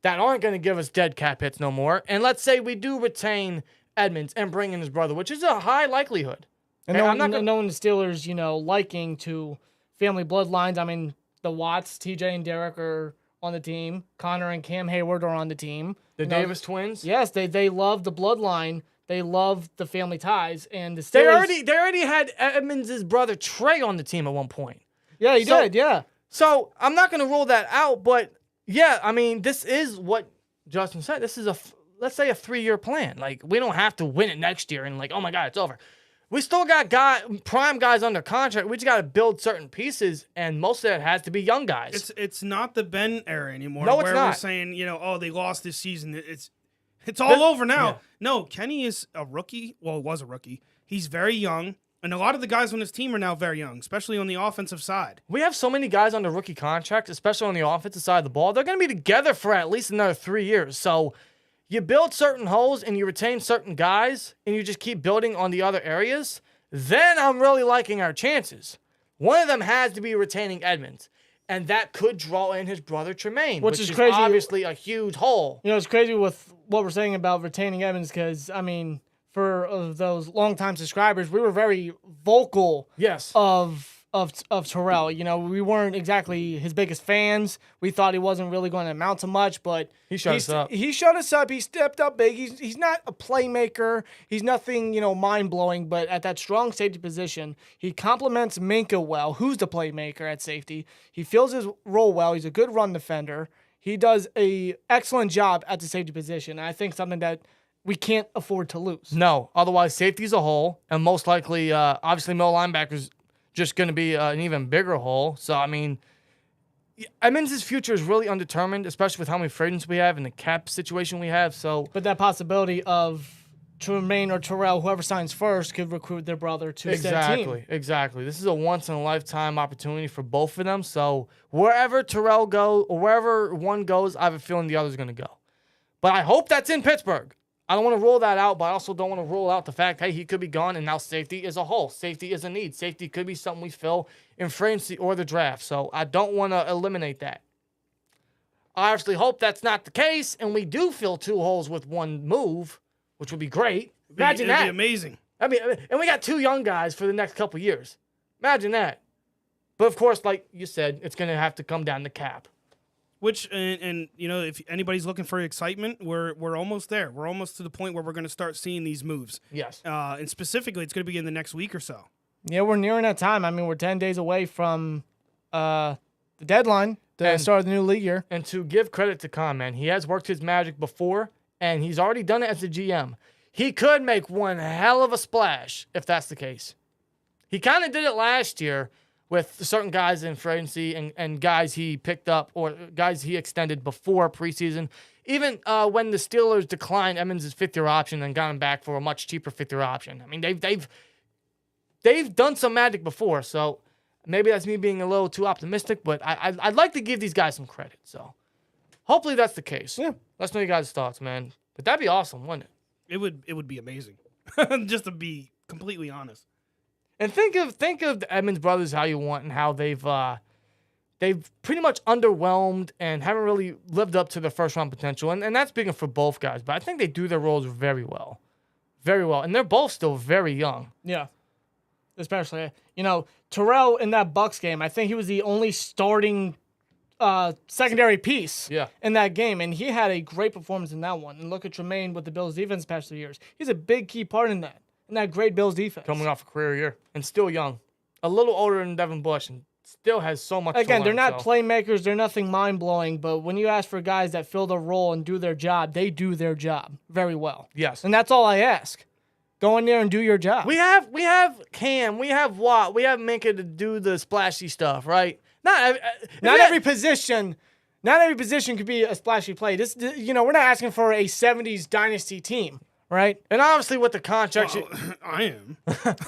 that aren't going to give us dead cap hits no more. And let's say we do retain Edmunds and bring in his brother, which is a high likelihood. And knowing the Steelers, liking to family bloodlines. I mean, the Watts, TJ and Derek are on the team. Conor and Cam Hayward are on the team. The Davis twins? Yes, they love the bloodline. They love the family ties. And the Steelers... They already had Edmunds' brother Trey on the team at one point. Yeah, he did, yeah. So I'm not going to rule that out, but yeah, I mean, this is what Justin said. This is let's say a 3-year plan. Like, we don't have to win it next year and oh my God, it's over. We still got prime guys under contract. We just got to build certain pieces, and most of that has to be young guys. It's not the Ben era anymore. No, it's where not. We're saying, oh, they lost this season. It's all over now. Yeah. No, Kenny is a rookie. Well, was a rookie. He's very young, and a lot of the guys on his team are now very young, especially on the offensive side. We have so many guys under rookie contracts, especially on the offensive side of the ball. They're going to be together for at least another 3 years. So you build certain holes and you retain certain guys, and you just keep building on the other areas. Then I'm really liking our chances. One of them has to be retaining Edmunds, and that could draw in his brother Tremaine, which is crazy. Obviously a huge hole. It's crazy with what we're saying about retaining Edmunds because, for those longtime subscribers, we were very vocal of Terrell. We weren't exactly his biggest fans. We thought he wasn't really going to amount to much, but he showed us up. He showed us up. He stepped up big. He's not a playmaker. He's nothing, mind-blowing, but at that strong safety position, he complements Minka well, who's the playmaker at safety. He fills his role well. He's a good run defender. He does an excellent job at the safety position. And I think something that we can't afford to lose. No, otherwise safety's a hole, and most likely, obviously, middle linebackers just going to be an even bigger hole. So, Edmunds' future is really undetermined, especially with how many free agents we have and the cap situation we have. So, but that possibility of Tremaine or Terrell, whoever signs first, could recruit their brother to said team. Exactly. This is a once-in-a-lifetime opportunity for both of them. So, wherever Terrell goes, or wherever one goes, I have a feeling the other's going to go. But I hope that's in Pittsburgh. I don't want to rule that out, but I also don't want to rule out the fact, hey, he could be gone, and now safety is a hole. Safety is a need. Safety could be something we fill in free agency or the draft. So I don't want to eliminate that. I actually hope that's not the case, and we do fill 2 holes with one move, which would be great. Imagine that. It'd be amazing. And we got 2 young guys for the next couple years. Imagine that. But, of course, like you said, it's going to have to come down to cap. Which, and if anybody's looking for excitement, we're almost there. We're almost to the point where we're going to start seeing these moves. Yes. And specifically, it's going to be in the next week or so. Yeah, we're nearing that time. We're 10 days away from the deadline, the start of the new league year. And to give credit to Khan, man, he has worked his magic before, and he's already done it as a GM. He could make one hell of a splash if that's the case. He kind of did it last year with certain guys in free agency and guys he picked up or guys he extended before preseason. Even when the Steelers declined Edmunds' fifth-year option and got him back for a much cheaper fifth-year option. They've done some magic before, so maybe that's me being a little too optimistic, but I'd like to give these guys some credit. So hopefully that's the case. Yeah. Let us know your guys' thoughts, man. But that'd be awesome, wouldn't it? It would be amazing, just to be completely honest. And think of the Edmunds brothers how you want and how they've pretty much underwhelmed and haven't really lived up to their first round potential. And that's speaking for both guys, but I think they do their roles very well. Very well. And they're both still very young. Yeah. Especially, Terrell in that Bucs game, I think he was the only starting secondary piece in that game, and he had a great performance in that one. And look at Tremaine with the Bills defense past 2 years. He's a big key part in that great Bills defense. Coming off a career year and still young. A little older than Devin Bush and still has so much Again, to learn, they're not playmakers. They're nothing mind-blowing. But when you ask for guys that fill their role and do their job, they do their job very well. Yes. And that's all I ask. Go in there and do your job. We have Cam. We have Watt. We have Minka to do the splashy stuff, right? Not every position. Not every position could be a splashy play. We're not asking for a 70s dynasty team. Right? And obviously with the contract... Well, I am.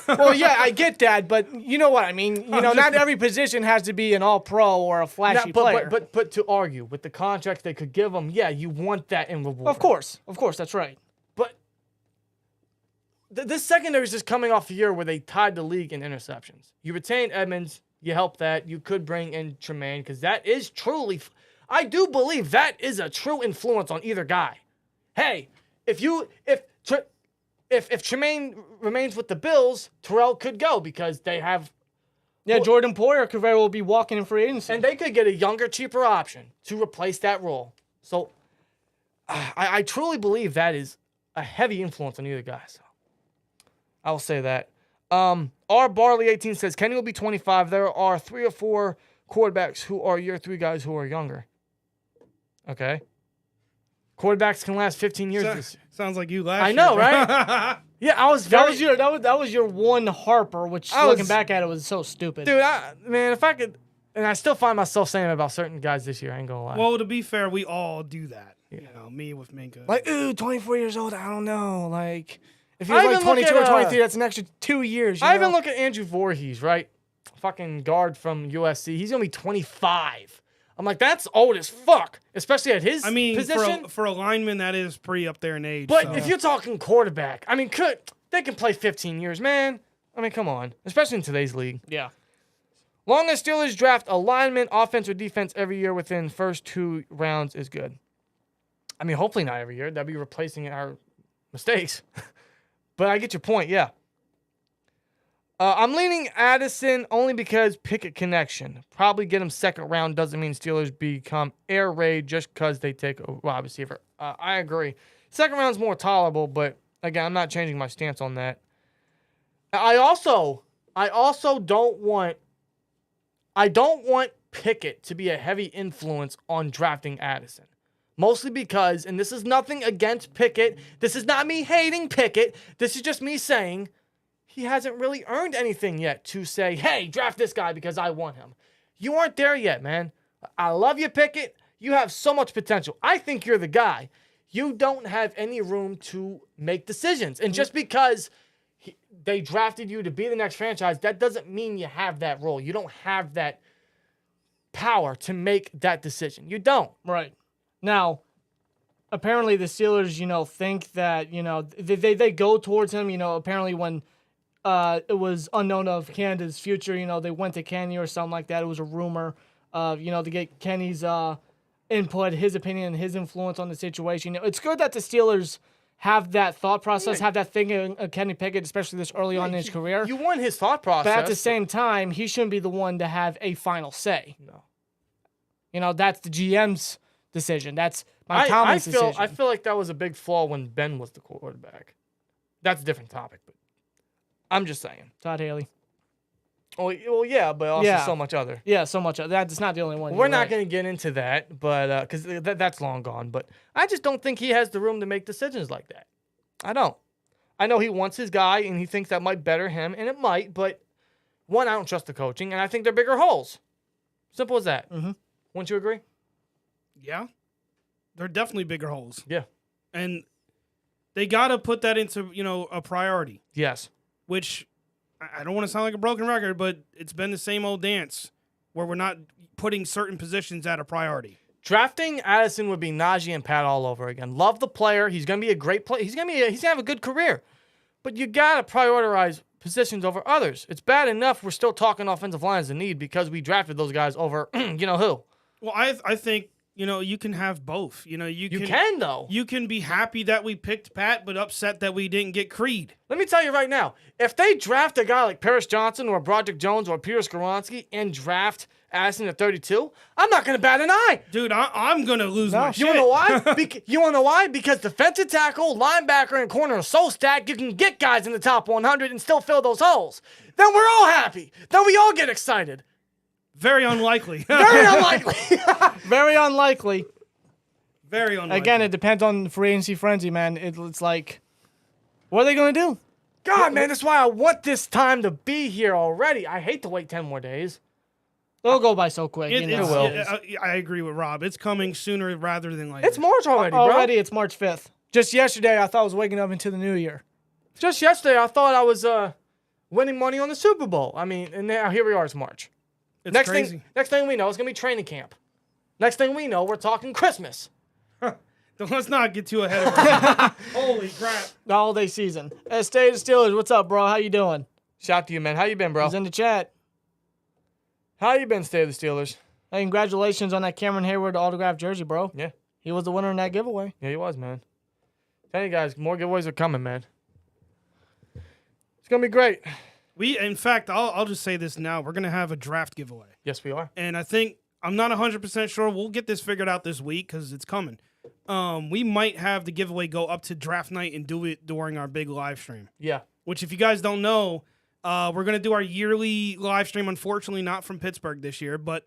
Well, yeah, I get that, but you know what I mean. Not every position has to be an all-pro or a flashy player. But to argue, with the contracts they could give them, yeah, you want that in reward. Of course, that's right. But this secondary is just coming off a year where they tied the league in interceptions. You retain Edmunds, you help that. You could bring in Tremaine, because that is truly... I do believe that is a true influence on either guy. Hey... If Tremaine remains with the Bills, Terrell could go because they have... Yeah, Jordan Poyer could very well be walking in free agency. And they could get a younger, cheaper option to replace that role. So I truly believe that is a heavy influence on either guy. So I will say that. R. Barley 18 says, Kenny will be 25. There are 3 or 4 quarterbacks who are year 3 guys who are younger. Okay. Quarterbacks can last 15 years. This year. Sounds like you last I year. know, right? Yeah, I was very... That was your one Harper, which looking back at it was so stupid. Dude, man, if I could... And I still find myself saying it about certain guys this year. I ain't gonna lie. Well, to be fair, we all do that. Yeah. You know, me with Minka. Like, ooh, 24 years old, I don't know. Like, if he was like 22 or 23, that's an extra 2 years. I even look at Andrew Voorhees, right? Fucking guard from USC. He's gonna be 25. I'm like, that's old as fuck, especially at his position. For a lineman, that is pretty up there in age. But if you're talking quarterback, I mean, they can play 15 years, man. I mean, come on, especially in today's league. Yeah. Longest Steelers draft a lineman, offense or defense every year within first 2 rounds is good. I mean, hopefully not every year. That'd be replacing our mistakes. But I get your point, yeah. I'm leaning Addison only because Pickett connection. Probably get him second round doesn't mean Steelers become air raid just because they take a wide receiver. I agree. Second round's more tolerable, but again, I'm not changing my stance on that. I also don't want Pickett to be a heavy influence on drafting Addison. Mostly because, and this is nothing against Pickett. This is not me hating Pickett. This is just me saying he hasn't really earned anything yet to say, hey, draft this guy because I want him. You aren't there yet, man. I love you, Pickett. You have so much potential. I think you're the guy. You don't have any room to make decisions. And just because they drafted you to be the next franchise, that doesn't mean you have that role. You don't have that power to make that decision. You don't. Right. Now, apparently the Steelers, think that, they go towards him. Apparently when it was unknown of Canada's future, they went to Kenny or something like that. It was a rumor of, to get Kenny's input, his opinion, his influence on the situation. It's good that the Steelers have that thought process, have that thinking of Kenny Pickett, especially this early on in his career. You want his thought process. But at the same time, he shouldn't be the one to have a final say. No. That's the GM's decision. That's Mike Tomlin's decision. I feel like that was a big flaw when Ben was the quarterback. That's a different topic, but I'm just saying. Todd Haley. Oh, well, yeah, but also so much other. Yeah, so much other. That's not the only one. We're not going to get into that, but because that's long gone. But I just don't think he has the room to make decisions like that. I don't. I know he wants his guy, and he thinks that might better him, and it might. But one, I don't trust the coaching, and I think they're bigger holes. Simple as that. Mm-hmm. Wouldn't you agree? Yeah, they're definitely bigger holes. Yeah, and they got to put that into a priority. Yes. Which I don't want to sound like a broken record, but it's been the same old dance where we're not putting certain positions at a priority. Drafting Addison would be Najee and Pat all over again. Love the player. He's going to be a great player. He's going to have a good career. But you got to prioritize positions over others. It's bad enough we're still talking offensive lines in need because we drafted those guys over who. Well, I think you can have both. You can though. You can be happy that we picked Pat, but upset that we didn't get Creed. Let me tell you right now, if they draft a guy like Paris Johnson or Broderick Jones or Peter Skoronski and draft Addison at 32, I'm not going to bat an eye. Dude, I'm going to lose my shit. You want to know why? You want to know why? Because defensive tackle, linebacker, and corner are so stacked, you can get guys in the top 100 and still fill those holes. Then we're all happy. Then we all get excited. Very unlikely. Very unlikely. Very unlikely. Very unlikely. Again, it depends on the free agency frenzy, man. It's like, what are they going to do? God, man, that's why I want this time to be here already. I hate to wait 10 more days. It'll go by so quick. It will. I agree with Rob. It's coming sooner rather than later. It's March already, bro. Already, it's March 5th. Just yesterday, I thought I was waking up into the new year. Just yesterday, I thought I was winning money on the Super Bowl. I mean, and now here we are. It's March. It's crazy. Next thing we know, it's going to be training camp. Next thing we know, we're talking Christmas. Let's not get too ahead of ourselves. Holy crap. The holiday season. Hey, State of the Steelers, what's up, bro? How you doing? Shout out to you, man. How you been, bro? He's in the chat. How you been, State of the Steelers? Hey, congratulations on that Cameron Hayward autographed jersey, bro. Yeah. He was the winner in that giveaway. Yeah, he was, man. Tell you guys, more giveaways are coming, man. It's going to be great. In fact, I'll just say this now. We're going to have a draft giveaway. Yes, we are. And I think, I'm not 100% sure. We'll get this figured out this week because it's coming. We might have the giveaway go up to draft night and do it during our big live stream. Yeah. Which, if you guys don't know, we're going to do our yearly live stream. Unfortunately, not from Pittsburgh this year, but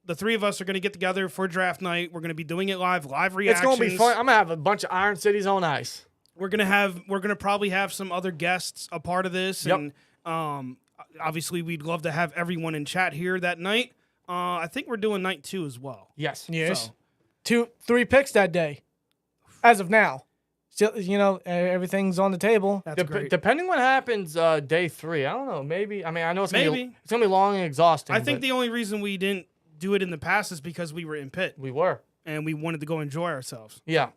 the three of us are going to get together for draft night. We're going to be doing it live reactions. It's going to be fun. I'm going to have a bunch of Iron Cities on ice. We're going to probably have some other guests a part of this. Yep. And obviously, we'd love to have everyone in chat here that night. I think we're doing night 2 as well. Yes. Yes. 3 picks that day, as of now. Still, everything's on the table. That's great. Depending what happens day 3, I don't know. Maybe. I mean, I know it's gonna be long and exhausting. I think the only reason we didn't do it in the past is because we were in Pitt. We were, and we wanted to go enjoy ourselves. Yeah.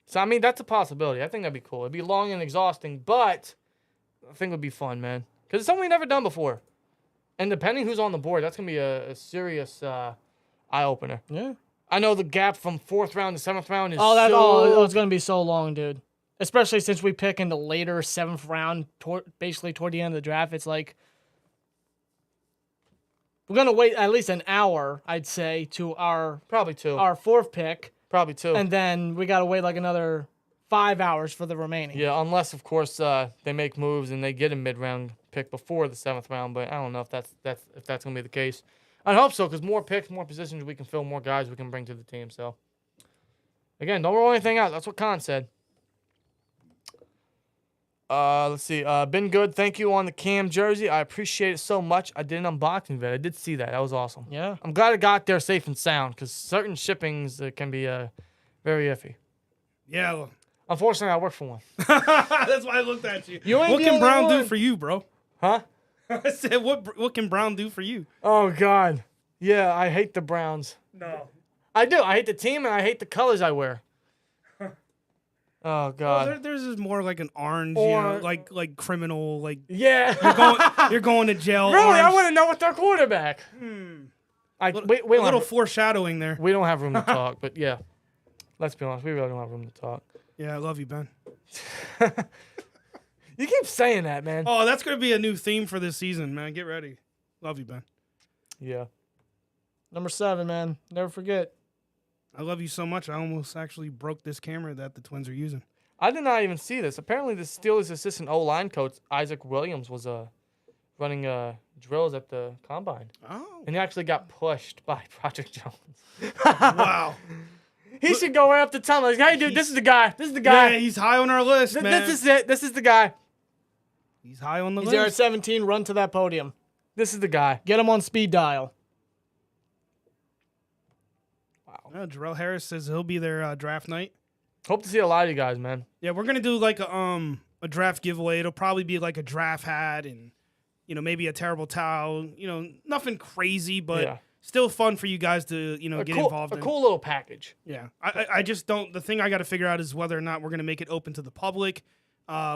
So I mean, that's a possibility. I think that'd be cool. It'd be long and exhausting, but I think it would be fun, man. Because it's something we've never done before. And depending who's on the board, that's gonna be a serious eye opener. Yeah. I know the gap from 4th round to 7th round is it's going to be so long, dude. Especially since we pick in the later 7th round, basically toward the end of the draft. It's like we're going to wait at least an hour, I'd say, to probably 2. Our 4th pick. Probably 2. And then we got to wait like another 5 hours for the remaining. Yeah, unless of course they make moves and they get a mid-round pick before the 7th round, but I don't know if that's going to be the case. I hope so, because more picks, more positions we can fill, more guys we can bring to the team. So, again, don't roll anything out. That's what Khan said. Let's see. Been good. Thank you on the Cam jersey. I appreciate it so much. I did an unboxing vid. I did see that. That was awesome. Yeah. I'm glad it got there safe and sound, because certain shippings can be very iffy. Yeah. Well. Unfortunately, I work for one. That's why I looked at you. What can Brown do for you, bro? Huh? I said, what can Brown do for you? Oh, God. Yeah, I hate the Browns. No. I do. I hate the team, and I hate the colors I wear. Oh, God. Well, theirs is more like an orange, like criminal, like... Yeah. You're going to jail. Really? Orange. I want to know what their quarterback. A little foreshadowing there. We don't have room to talk, but yeah. Let's be honest. We really don't have room to talk. Yeah, I love you, Ben. You keep saying that, man. Oh, that's going to be a new theme for this season, man. Get ready. Love you, Ben. Yeah. Number 7, man. Never forget. I love you so much. I almost actually broke this camera that the Twins are using. I did not even see this. Apparently, the Steelers' assistant O-line coach, Isaac Williams, was running drills at the Combine. Oh. And he actually got pushed by Project Jones. Wow. He should go right up to Tom. Like, hey, dude, this is the guy. This is the guy. Yeah, he's high on our list, man. This is it. This is the guy. He's high on the He's list. there at 17. Run to that podium. This is the guy. Get him on speed dial. Wow. Terrell Harris says he'll be there draft night. Hope to see a lot of you guys, man. Yeah, we're gonna do like a draft giveaway. It'll probably be like a draft hat and maybe a terrible towel. Nothing crazy, but still fun for you guys to get involved in. A cool little package. Yeah, I just don't. The thing I got to figure out is whether or not we're gonna make it open to the public,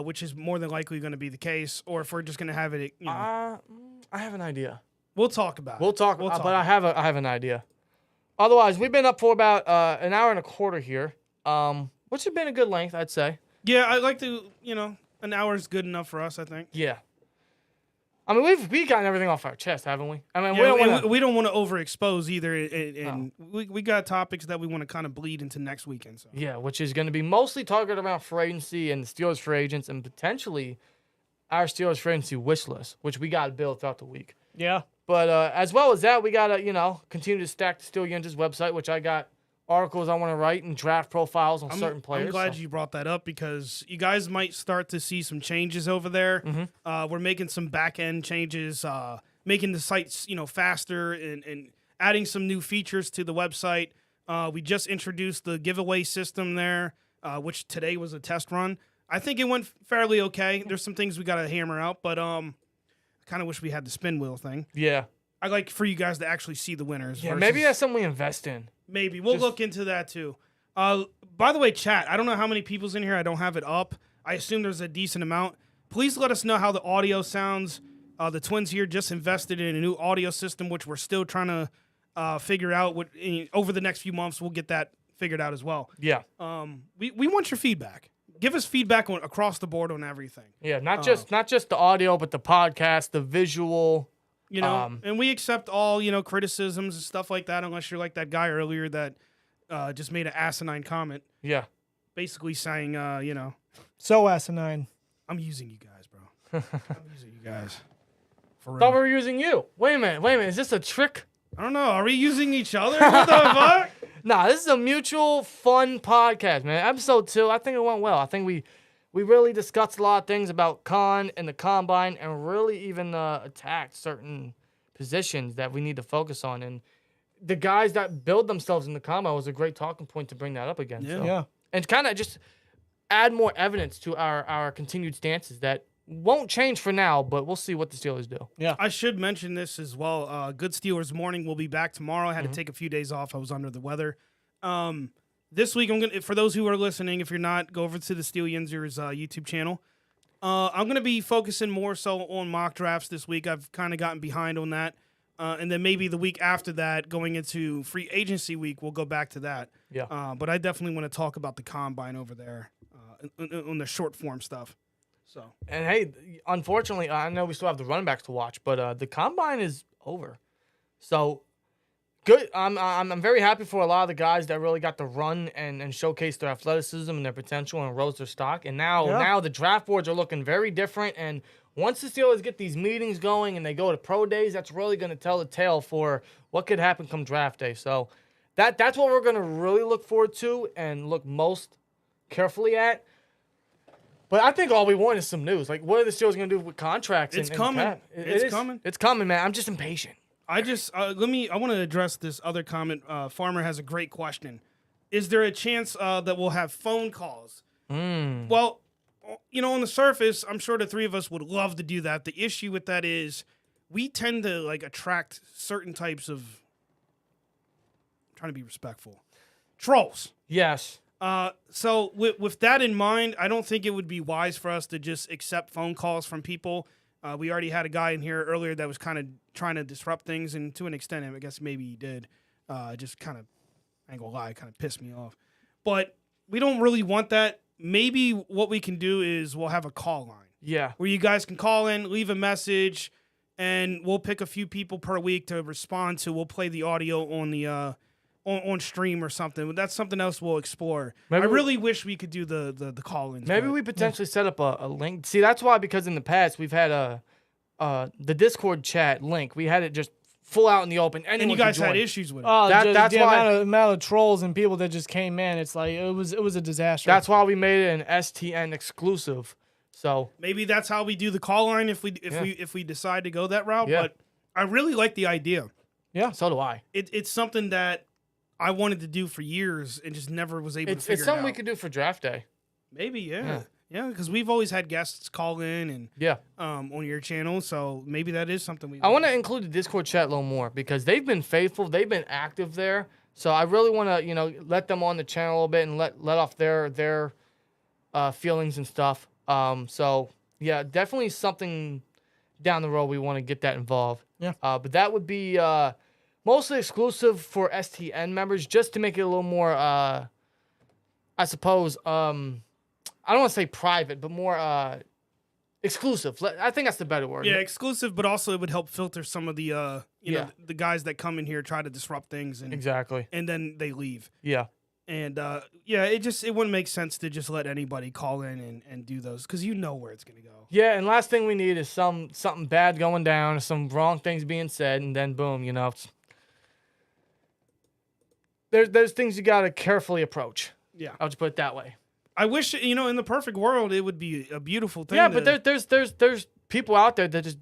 which is more than likely going to be the case, or if we're just gonna have it. I have an idea. We'll talk about it. We'll talk. But I have an idea. Otherwise, we've been up for about an hour and a quarter here, which has been a good length, I'd say. Yeah, I'd like to. An hour is good enough for us, I think. Yeah. I mean, we've gotten everything off our chest, haven't we? I mean, we don't want to overexpose either, and we got topics that we want to kind of bleed into next weekend. So. Yeah, which is going to be mostly targeted around free agency and the Steelers free agents, and potentially our Steelers free agency wish list, which we got to build throughout the week. Yeah. But as well as that, we got to continue to stack the Steel Yinz's website, which I got articles I want to write and draft profiles on certain players. I'm glad you brought that up because you guys might start to see some changes over there. Mm-hmm. We're making some back-end changes, making the sites faster and adding some new features to the website. We just introduced the giveaway system there, which today was a test run. I think it went fairly okay. There's some things we got to hammer out, but I kind of wish we had the spin wheel thing. Yeah. I'd like for you guys to actually see the winners. Yeah, maybe that's something we invest in. Maybe. We'll look into that, too. By the way, chat, I don't know how many people's in here. I don't have it up. I assume there's a decent amount. Please let us know how the audio sounds. The Twins here just invested in a new audio system, which we're still trying to figure out. Over the next few months, we'll get that figured out as well. Yeah. We want your feedback. Give us feedback across the board on everything. Yeah, not just the audio, but the podcast, the visual. And we accept all, criticisms and stuff like that, unless you're like that guy earlier that just made an asinine comment. Yeah. Basically saying, So asinine. I'm using you guys, bro. I'm using you guys. For real. Thought we were using you. Wait a minute. Is this a trick? I don't know. Are we using each other? What the fuck? Nah, this is a mutual fun podcast, man. Episode 2, I think it went well. I think we really discussed a lot of things about Khan and the combine, and really even attacked certain positions that we need to focus on. And the guys that build themselves in the combine was a great talking point to bring that up again. Yeah. So. Yeah. And kind of just add more evidence to our continued stances that won't change for now, but we'll see what the Steelers do. Yeah. I should mention this as well. Good Steelers Morning will be back tomorrow. I had to take a few days off. I was under the weather. This week, for those who are listening, if you're not, go over to the Steel Yinzers YouTube channel. I'm going to be focusing more so on mock drafts this week. I've kind of gotten behind on that. And then maybe the week after that, going into free agency week, we'll go back to that. Yeah. But I definitely want to talk about the combine over there on the short form stuff. So. And hey, unfortunately, I know we still have the running backs to watch, but the combine is over. So good. I'm very happy for a lot of the guys that really got to run and showcase their athleticism and their potential and rose their stock. And now the draft boards are looking very different. And once the Steelers get these meetings going and they go to pro days, that's really going to tell the tale for what could happen come draft day. So that's what we're going to really look forward to and look most carefully at. But I think all we want is some news. Like, what are the Steelers going to do with contracts? It's coming. It's coming. It's coming, man. I'm just impatient. I want to address this other comment. Farmer has a great question. Is there a chance that we'll have phone calls? Well, on the surface, I'm sure the three of us would love to do that. The issue with that is we tend to attract certain types of, I'm trying to be respectful, trolls. Yes. So with that in mind, I don't think it would be wise for us to just accept phone calls from people. We already had a guy in here earlier that was kind of trying to disrupt things, and to an extent, I guess maybe he did. Just kind of, I ain't gonna lie, kind of pissed me off. But we don't really want that. Maybe what we can do is we'll have a call line. Yeah. Where you guys can call in, leave a message, and we'll pick a few people per week to respond to. We'll play the audio on the on stream or something. But that's something else we'll explore. I really wish we could do the call-ins. Maybe we potentially set up a link. See, that's why, because in the past we've had the Discord chat link. We had it just full out in the open. And you guys had issues with it. Oh, that's the why amount of trolls and people that just came in. It's like it was a disaster. That's why we made it an STN exclusive. So maybe that's how we do the call line if we decide to go that route. Yeah. But I really like the idea. Yeah, so do I. It's something that I wanted to do for years and just never was able to figure it out. It's something we could do for draft day. Maybe, yeah, because we've always had guests call in and on your channel, so maybe that is something we. I want to include the Discord chat a little more because they've been faithful, they've been active there. So I really want to let them on the channel a little bit and let off their feelings and stuff. So yeah, definitely something down the road we want to get that involved. Yeah. But that would be mostly exclusive for STN members, just to make it a little more, I suppose, I don't want to say private, but more exclusive. I think that's the better word. Yeah, exclusive, but also it would help filter some of the, the guys that come in here, try to disrupt things. And, exactly. And then they leave. Yeah. And, it wouldn't make sense to just let anybody call in and do those, because you know where it's going to go. Yeah, and last thing we need is something bad going down, some wrong things being said, and then boom, there's things you got to carefully approach. Yeah. I'll just put it that way. I wish, in the perfect world, it would be a beautiful thing. Yeah, but there's people out there that just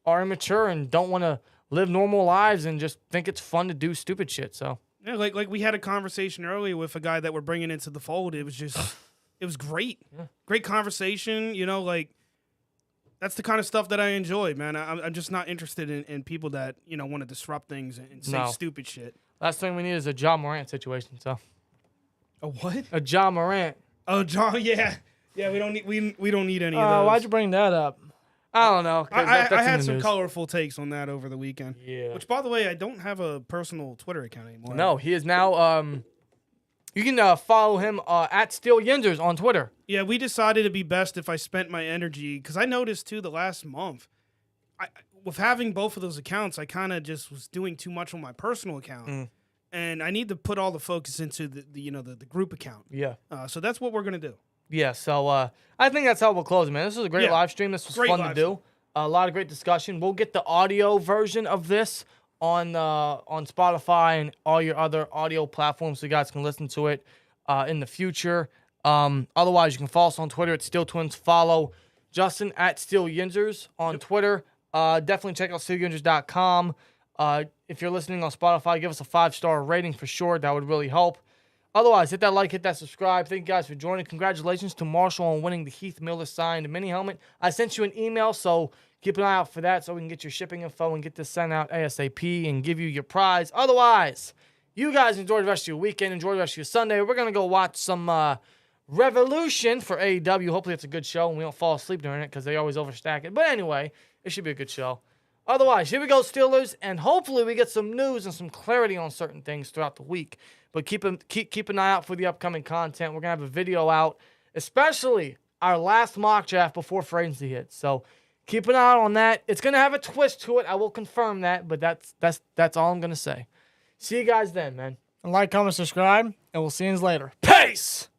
are immature and don't want to live normal lives and just think it's fun to do stupid shit, so. Yeah, like we had a conversation earlier with a guy that we're bringing into the fold. It was just, it was great. Yeah. Great conversation, that's the kind of stuff that I enjoy, man. I'm just not interested in people that, want to disrupt things and say stupid shit. Last thing we need is a John Morant situation, so. A what? A John Morant. Oh, John, yeah. Yeah, we don't need any of those. Why'd you bring that up? I don't know. I had some colorful takes on that over the weekend. Yeah. Which, by the way, I don't have a personal Twitter account anymore. No, he is now. You can follow him at SteelYinzers on Twitter. Yeah, we decided it'd be best if I spent my energy, because I noticed too the last month, with having both of those accounts, I kind of just was doing too much on my personal account, and I need to put all the focus into the group account. Yeah. So that's what we're gonna do. Yeah. So I think that's how we'll close, man. This was a great live stream. This was fun to do. A lot of great discussion. We'll get the audio version of this on Spotify and all your other audio platforms so you guys can listen to it in the future. Otherwise, you can follow us on Twitter at SteelTwins. Follow Justin at SteelYinzers on Twitter. Definitely check out SteelYinzers.com. If you're listening on Spotify, give us a 5-star rating for sure. That would really help. Otherwise, hit that like, hit that subscribe. Thank you guys for joining. Congratulations to Marshall on winning the Heath Miller signed mini helmet. I sent you an email, so keep an eye out for that so we can get your shipping info and get this sent out ASAP and give you your prize. Otherwise, you guys enjoy the rest of your weekend. Enjoy the rest of your Sunday. We're going to go watch some Revolution for AEW. Hopefully it's a good show and we don't fall asleep during it because they always overstack it. But anyway, it should be a good show. Otherwise, here we go, Steelers, and hopefully we get some news and some clarity on certain things throughout the week. But keep an eye out for the upcoming content. We're going to have a video out, especially our last mock draft before free agency hits. So keep an eye on that. It's going to have a twist to it. I will confirm that, but that's all I'm going to say. See you guys then, man. And like, comment, subscribe, and we'll see you later. Peace!